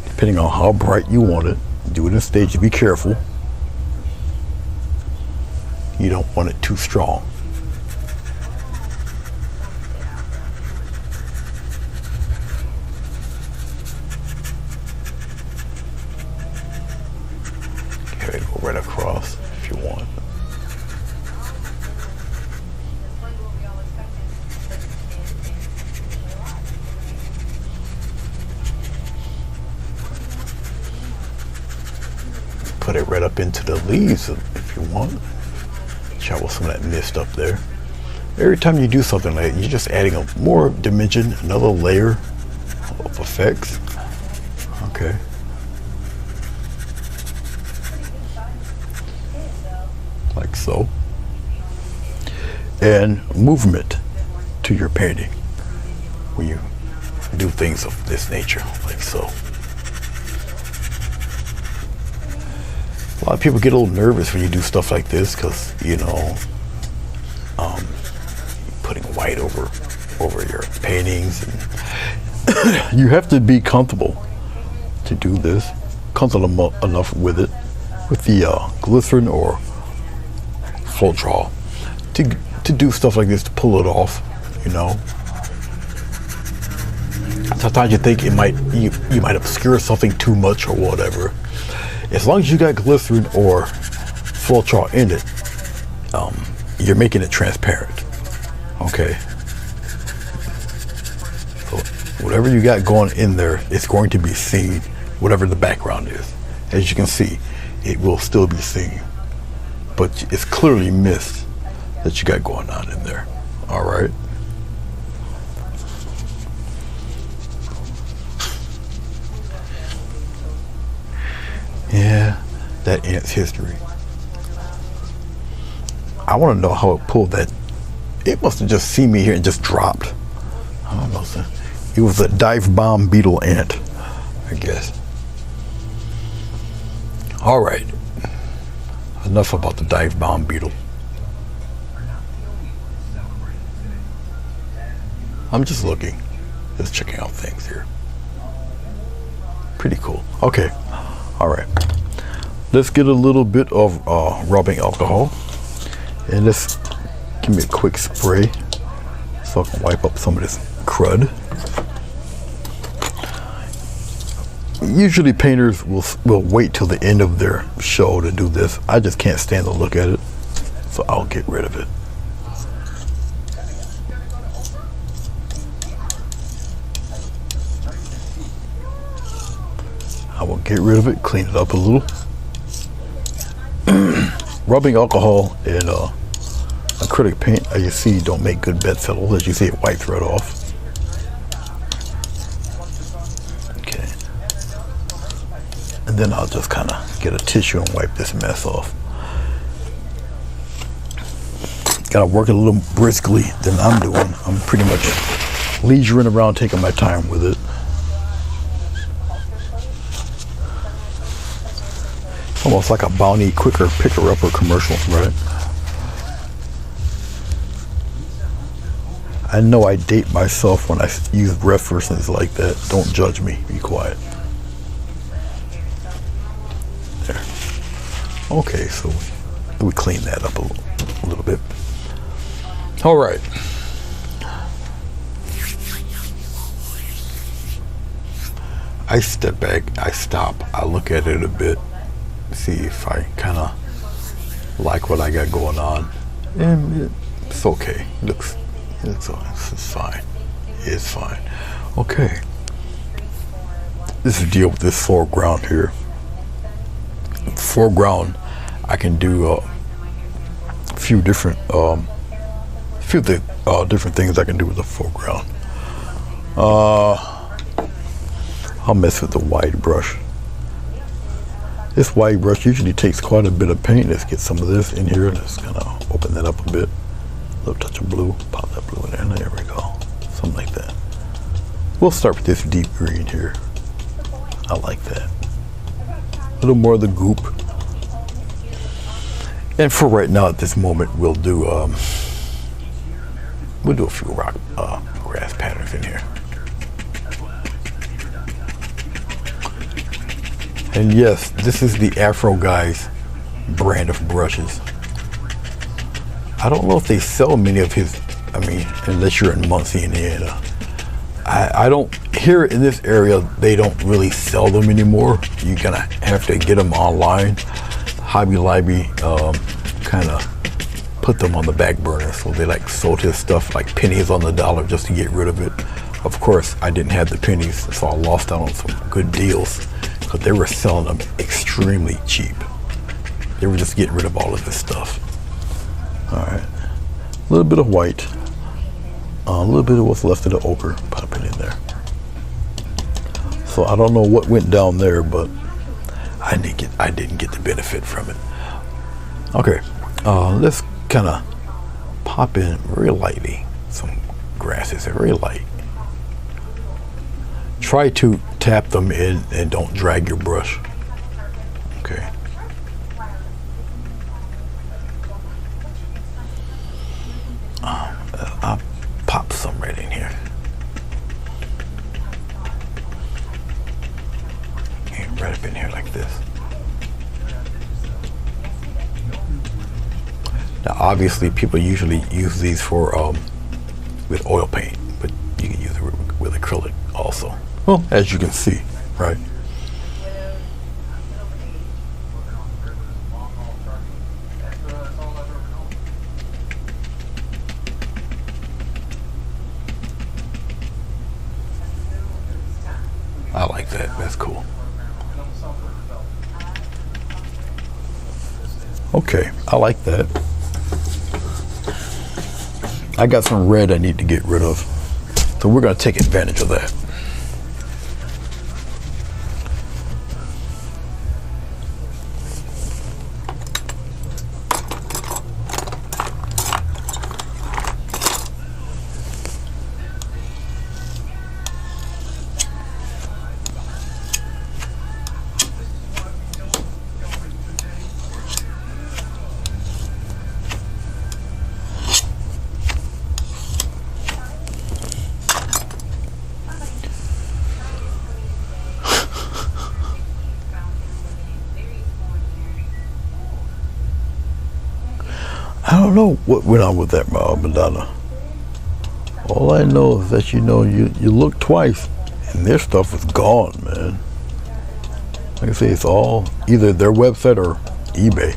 Depending on how bright you want it, do it in stages. Be careful. You don't want it too strong. Okay, go right across if you want. Put it right up into the leaves if you want. Shower some of that mist up there. Every time you do something like that, you're just adding a more dimension, another layer of effects. Okay. Like so. And movement to your painting when you do things of this nature, like so. A lot of people get a little nervous when you do stuff like this because, you know, putting white over your paintings, and you have to be comfortable to do this, comfortable enough with it, with the glycerin or Floetrol, to do stuff like this, to pull it off, you know. Sometimes you think you might obscure something too much or whatever. As long as you got glycerin or Floetrol in it, you're making it transparent. Okay. So whatever you got going in there, it's going to be seen, whatever the background is. As you can see, it will still be seen, but it's clearly mist that you got going on in there. All right. Yeah, that ants history. I want to know how it pulled that. It must have just seen me here and just dropped. I don't know. It was a dive bomb beetle ant, I guess. All right. Enough about the dive bomb beetle. I'm just looking, just checking out things here. Pretty cool. Okay. All right, let's get a little bit of rubbing alcohol, and let's give me a quick spray so I can wipe up some of this crud. Usually painters will wait till the end of their show to do this. I just can't stand to look at it, so I'll get rid of it. I will get rid of it, clean it up a little. Rubbing alcohol and acrylic paint, as you see, don't make good bedfellows. As you see, it wipes right off. Okay. And then I'll just kind of get a tissue and wipe this mess off. Gotta work it a little briskly than I'm doing. I'm pretty much leisuring around, taking my time with it. Almost like a Bounty quicker picker-upper commercial, right? I know I date myself when I use references like that. Don't judge me. Be quiet. There. Okay, so we clean that up a little bit. All right. I step back. I stop. I look at it a bit. See if I kind of like what I got going on, and it's okay. It's fine. It's fine. Okay. This is deal with this foreground here. Foreground, I can do a few different different things I can do with the foreground. I'll mess with the wide brush. This wide brush usually takes quite a bit of paint. Let's get some of this in here. Let's kind of open that up a bit. A little touch of blue. Pop that blue in there. There we go. Something like that. We'll start with this deep green here. I like that. A little more of the goop. And for right now, at this moment, we'll do a few rock grass patterns in here. And yes, this is the Afro Guy's brand of brushes. I don't know if they sell many of his, I mean, unless you're in Muncie, Indiana. I don't, here in this area, they don't really sell them anymore. You're gonna have to get them online. Hobby Lobby kind of put them on the back burner, so they like sold his stuff like pennies on the dollar just to get rid of it. Of course, I didn't have the pennies, so I lost out on some good deals, because they were selling them extremely cheap. They were just getting rid of all of this stuff. All right, a little bit of white, a little bit of what's left of the ochre, pop it in there. So I don't know what went down there, but I didn't get the benefit from it. Okay, let's kind of pop in very lightly some grasses, very light. Try to tap them in and don't drag your brush. Okay. I'll pop some right in here. Okay, right up in here like this. Now, obviously, people usually use these for with oil paint, but you can use it with acrylic also. Well, as you can see, right? I like that. That's cool. Okay, I like that. I got some red I need to get rid of, so we're going to take advantage of that. I don't know what went on with that Madonna. All I know is that you look twice and their stuff is gone, man. Like I say, it's all either their website or eBay.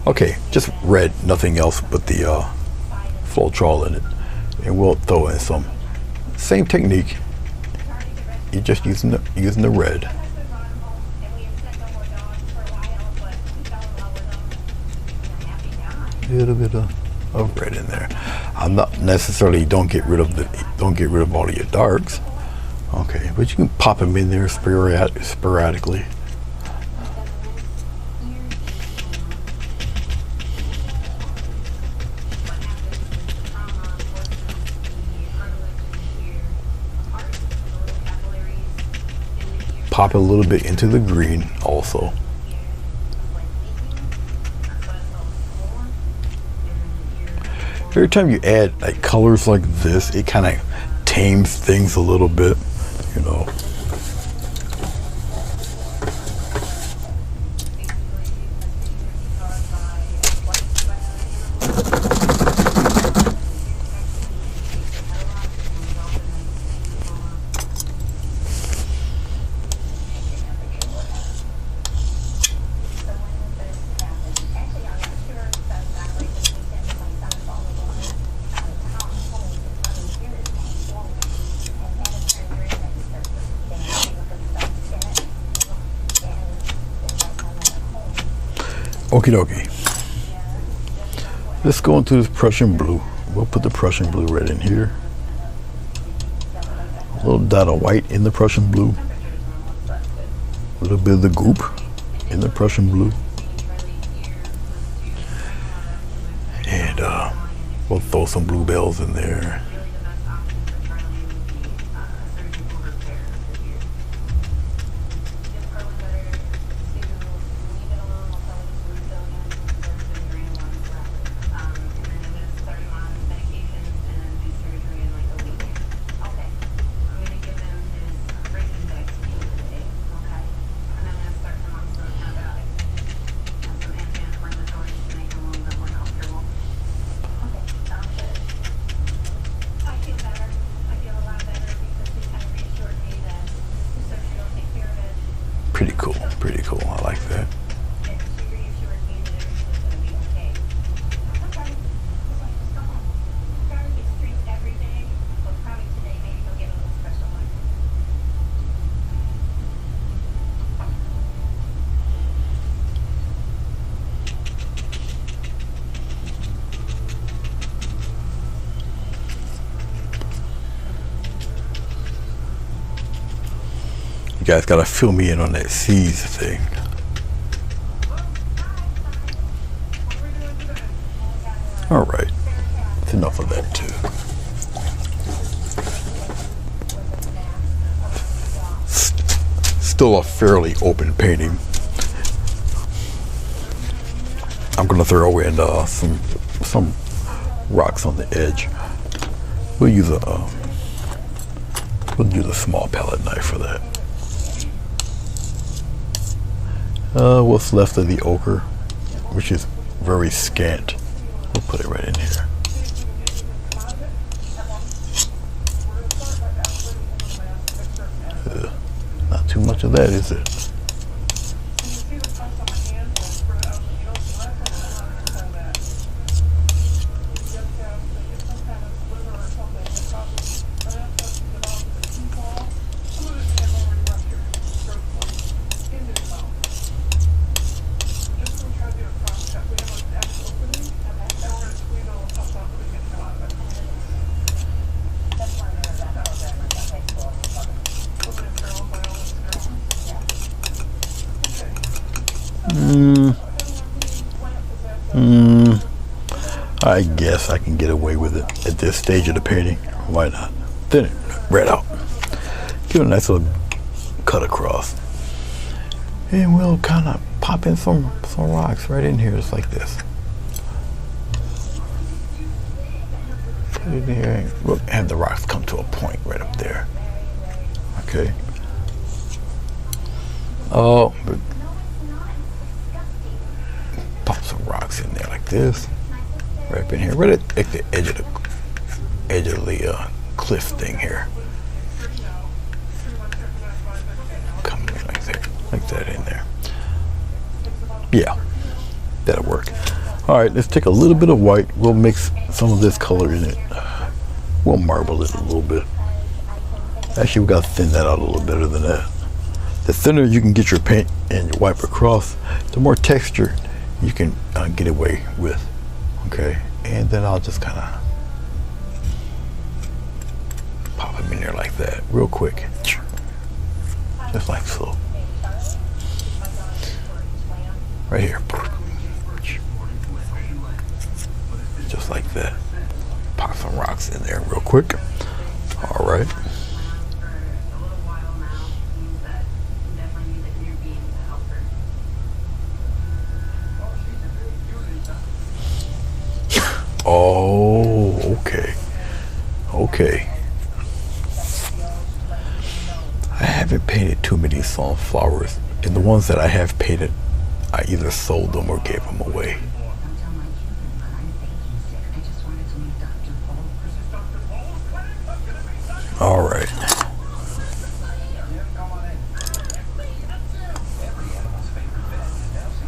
Okay, just red, nothing else but the Floetrol in it. And we'll throw in some. Same technique. You're just using the red. A little bit of red in there. I'm not necessarily don't get rid of all of your darks. Okay, but you can pop them in there sporadically. Pop a little bit into the green also. Every time you add like colors like this, it kind of tames things a little bit, you know. Okie dokie. Let's go into this Prussian blue. We'll put the Prussian blue right in here. little dot of white in the Prussian blue. A little bit of the goop in the Prussian blue. And we'll throw some bluebells in there. Pretty cool, pretty cool. I like that. You guys gotta fill me in on that seeds thing. All right, that's enough of that too. Still a fairly open painting. I'm gonna throw in some rocks on the edge. We'll use a small palette knife for that. What's left of the ochre, which is very scant, we'll put it right in here. Not too much of that, is it? I guess I can get away with it at this stage of the painting. Why not? Thin it right out. Give it a nice little cut across. And we'll kind of pop in some rocks right in here, just like this. Put it in here. We'll have the rocks come to a point right up there. Okay. Oh, but pop some rocks in there like this. Right up in here, right at the edge of the cliff thing here. Come in like that in there. Yeah, that'll work. All right, let's take a little bit of white. We'll mix some of this color in it. We'll marble it a little bit. Actually, we got to thin that out a little better than that. The thinner you can get your paint and your wipe across, the more texture you can get away with. Okay, and then I'll just kind of pop them in there like that, real quick, just like so. Right here, just like that. Pop some rocks in there real quick. All right. Oh, okay. Okay. I haven't painted too many sunflowers, and the ones that I have painted, I either sold them or gave them away. All right.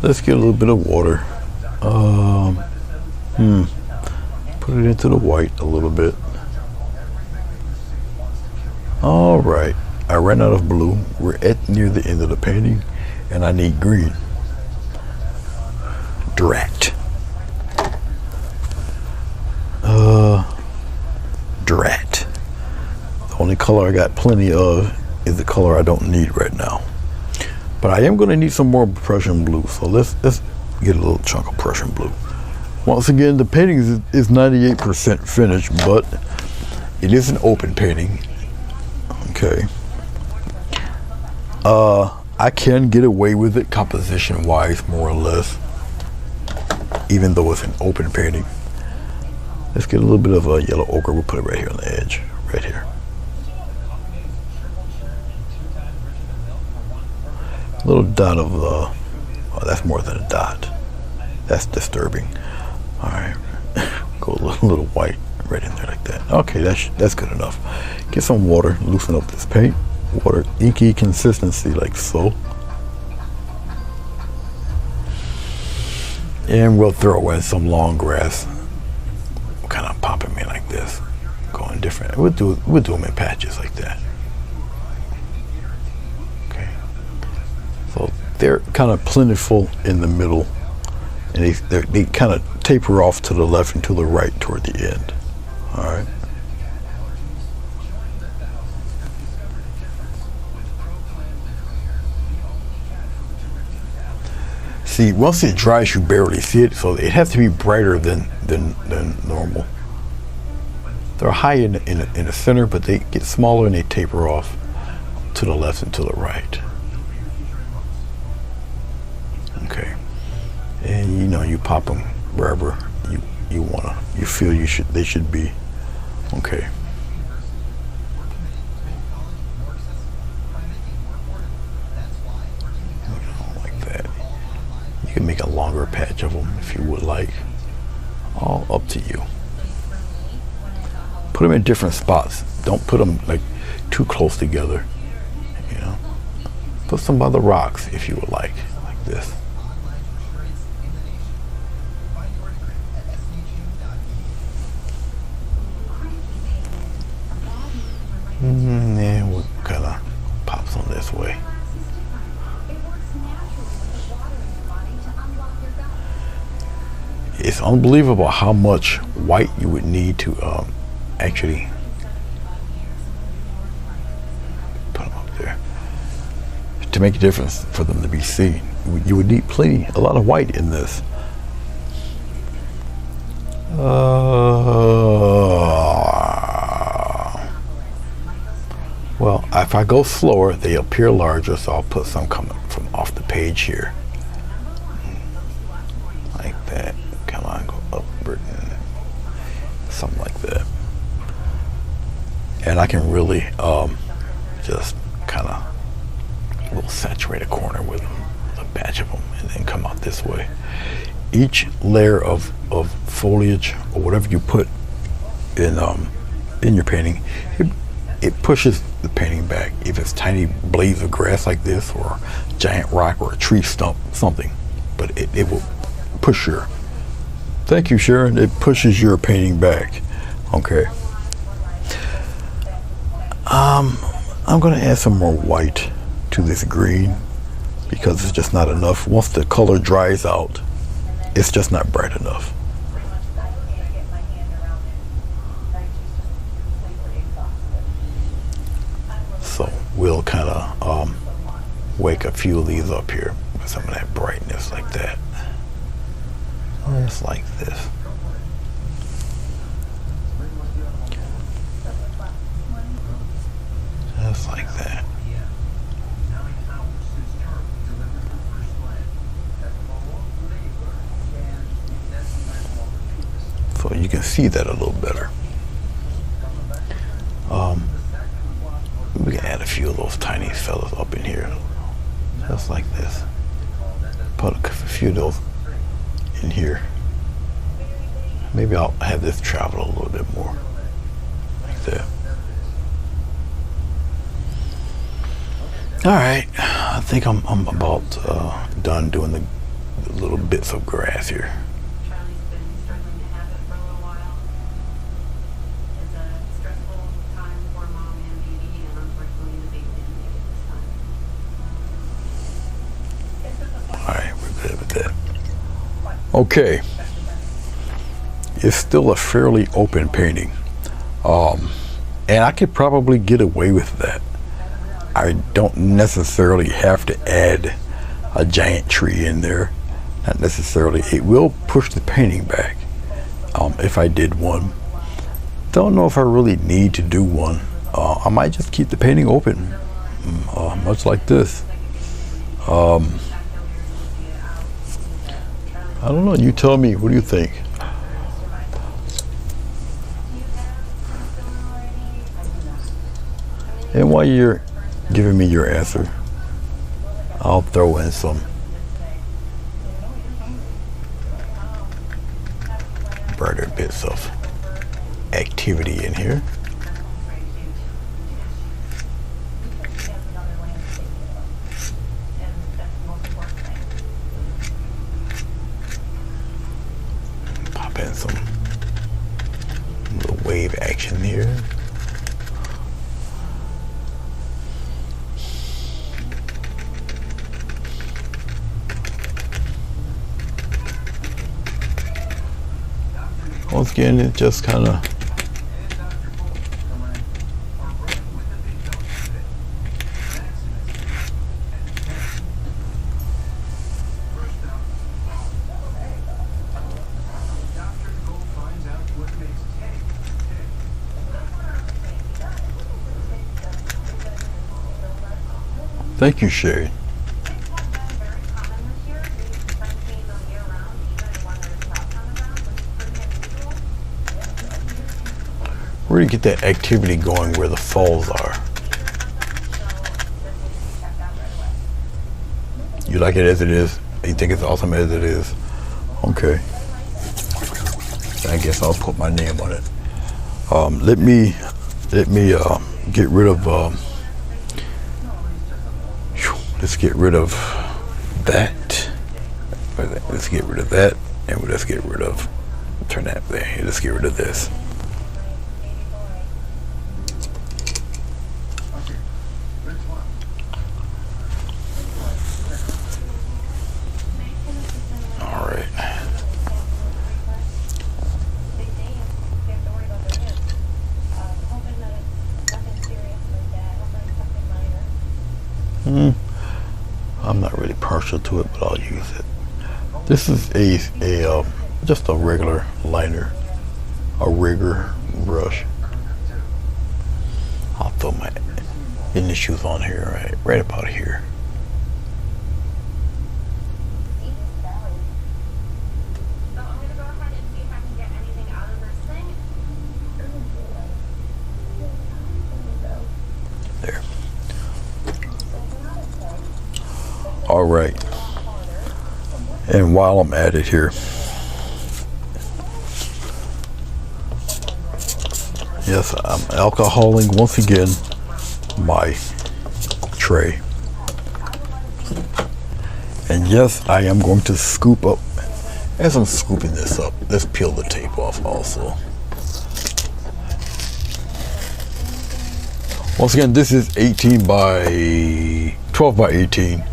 Let's get a little bit of water. Put it into the white a little bit. All right, I ran out of blue. We're at near the end of the painting, and I need green. Drat. Drat. The Only color I got plenty of is the color I don't need right now. But I am going to need some more Prussian blue. So let's get a little chunk of Prussian blue. Once again, the painting is 98% finished, but it is an open painting. Okay. I can get away with it composition wise, more or less, even though it's an open painting. Let's get a little bit of a yellow ochre. We'll put it right here on the edge, right here. A little dot of oh, that's more than a dot. That's disturbing. All right, go a little white right in there like that. Okay, that's good enough. Get some water, loosen up this paint. Water, inky consistency like so. And we'll throw in some long grass. Kind of pop them in like this, going different. We'll do them in patches like that. Okay. So they're kind of plentiful in the middle, and they kind of taper off to the left and to the right toward the end. All right. See, once it dries, you barely see it, so it has to be brighter than normal. They're high in the center, but they get smaller and they taper off to the left and to the right. Okay, and you know, you pop them wherever you feel they should be. Okay. You can make a longer patch of them if you would like. All up to you. Put them in different spots. Don't put them like too close together. You know, put some by the rocks if you would like this. And then we'll kind of pop some this way. It's unbelievable how much white you would need to actually put them up there to make a difference for them to be seen. You would need a lot of white in this. Well, if I go slower, they appear larger, so I'll put some coming from off the page here. Like that. Come on, go upward. Something like that. And I can really just kind of a little saturate a corner with a batch of them and then come out this way. Each layer of foliage or whatever you put in your painting, it pushes the painting back. If it's tiny blades of grass like this, or a giant rock, or a tree stump, something, but it will push your. Thank you, Sharon. It pushes your painting back. Okay. I'm going to add some more white to this green because it's just not enough. Once the color dries out, it's just not bright enough. So we'll kind of wake a few of these up here with some of that brightness like that. Just like this. Just like that. So you can see that a little better. We can add a few of those tiny fellas up in here, just like this. Put a few of those in here. Maybe I'll have this travel a little bit more, like that. All right, I think I'm about done doing the little bits of grass here. Okay, it's still a fairly open painting, And I could probably get away with that. I don't necessarily have to add a giant tree in there. Not necessarily. It will push the painting back if I did one. Don't know if I really need to do one. I might just keep the painting open, much like this. I don't know. You tell me. What do you think? And while you're giving me your answer, I'll throw in some brighter bits of activity in here. Pop in some little wave action here. Once again, it just kind of thank you, Sherry. We're going to get that activity going where the falls are. You like it as it is? You think it's awesome as it is? Okay. I guess I'll put my name on it. Let me get rid of. Let's get rid of that. Let's get rid of that, and let's get rid of. Turn that there. Let's get rid of this. I'm not really partial to it, but I'll use it. This is just a regular liner, a rigger brush. I'll throw my initials on here, right about here. There. All right. And while I'm at it here, yes, I'm alcoholing once again my tray. And yes, I am going to scoop up. As I'm scooping this up, let's peel the tape off also. Once again, this is 12 by 18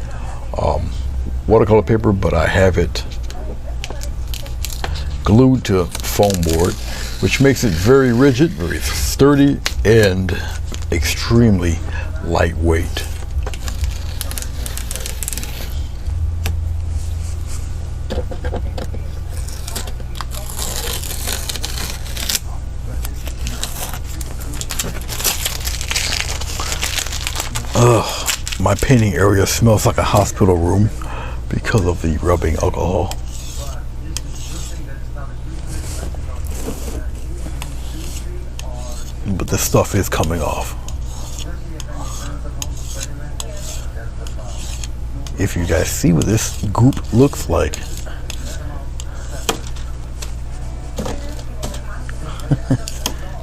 watercolor paper, but I have it glued to foam board, which makes it very rigid, very sturdy, and extremely lightweight. My painting area smells like a hospital room because of the rubbing alcohol. But the stuff is coming off. If you guys see what this goop looks like.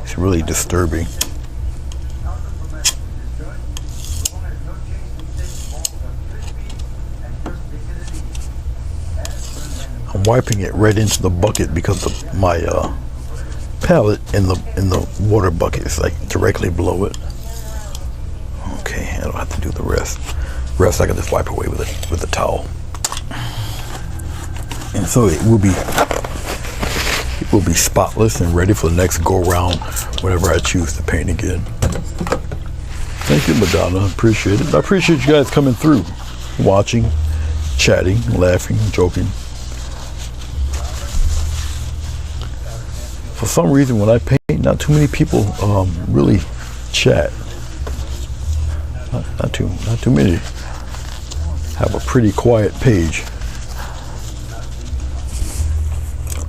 It's really disturbing. I'm wiping it right into the bucket because of my palette in the water bucket is like directly below it. Okay, I don't have to do the rest. Rest I can just wipe away with a towel. And so it will will be spotless and ready for the next go round whenever I choose to paint again. Thank you, Madonna. Appreciate it. I appreciate you guys coming through, watching, chatting, laughing, joking. For some reason, when I paint, not too many people really chat. Not too many. Have a pretty quiet page.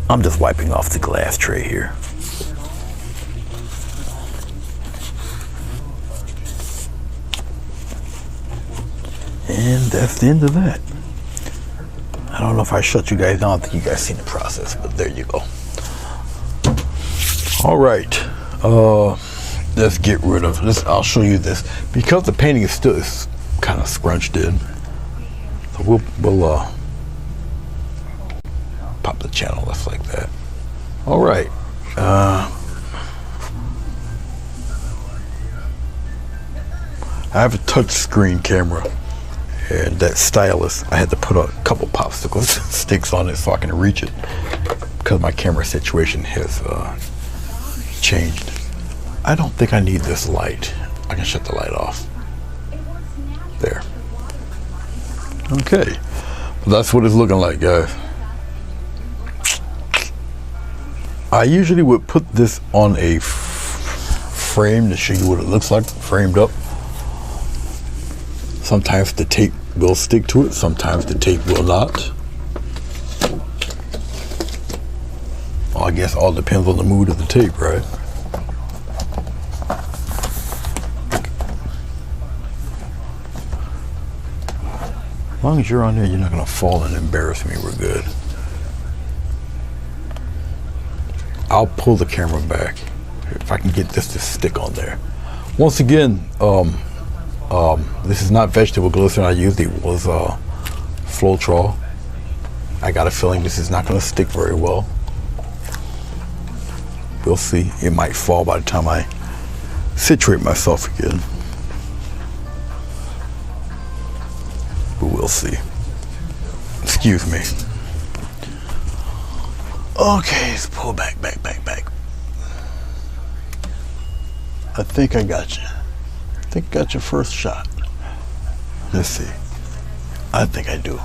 I'm just wiping off the glass tray here. And that's the end of that. I don't know if I shut you guys down. I don't think you guys seen the process, but there you go. All right, let's get rid of this. I'll show you this because the painting is still kind of scrunched in. So we'll pop the channel left like that. All right. I have a touch screen camera, and that stylus, I had to put a couple popsicle sticks on it so I can reach it because my camera situation has changed. I don't think I need this light. I can shut the light off. There. Okay. Well, that's what it's looking like, guys. I usually would put this on a frame to show you what it looks like framed up. Sometimes the tape will stick to it, sometimes the tape will not. Well, I guess all depends on the mood of the tape, right? As long as you're on there, you're not gonna fall and embarrass me. We're good. I'll pull the camera back if I can get this to stick on there. Once again, this is not vegetable glycerin I used. It was Floetrol. I got a feeling this is not going to stick very well. We'll see. It might fall by the time I situate myself again. But we'll see. Excuse me. Okay, let's pull back. I think I got you. I think I got your first shot. Let's see. I think I do.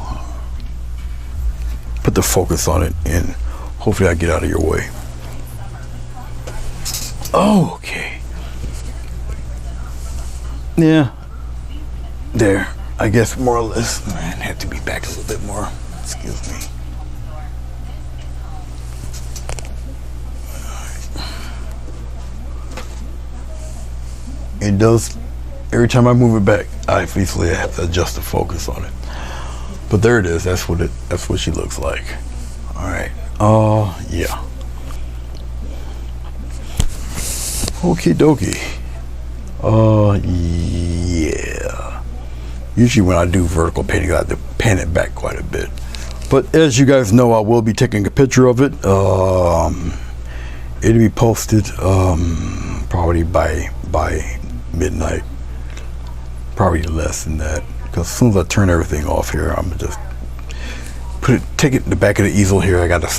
Put the focus on it and hopefully I get out of your way. Oh, okay. Yeah. There. I guess more or less. Man, have to be back a little bit more. Excuse me. It does, every time I move it back, obviously I have to adjust the focus on it. But there it is, that's what she looks like. All right, yeah. Okie dokie. Yeah. Usually when I do vertical painting, I have to pan it back quite a bit. But as you guys know, I will be taking a picture of it. It'll be posted probably by midnight, probably less than that, because as soon as I turn everything off here, I'm gonna just take it in the back of the easel here. I got a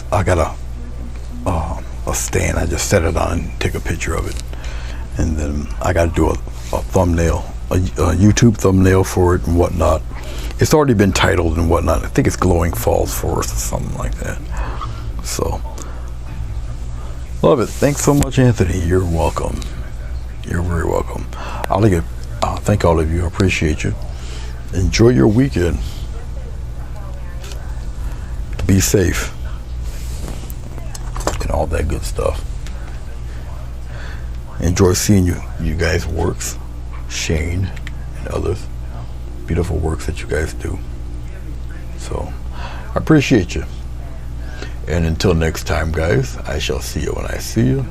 stand. I just set it on, take a picture of it, and then I got to do a thumbnail, a YouTube thumbnail for it and whatnot. It's already been titled and whatnot. I think it's Glowing Falls Forest or something like that. So love it. Thanks so much, Anthony. You're welcome. You're very welcome. Thank all of you. I appreciate you. Enjoy your weekend. Be safe. And all that good stuff. Enjoy seeing you guys' works. Shane and others. Beautiful works that you guys do. So, I appreciate you. And until next time, guys, I shall see you when I see you.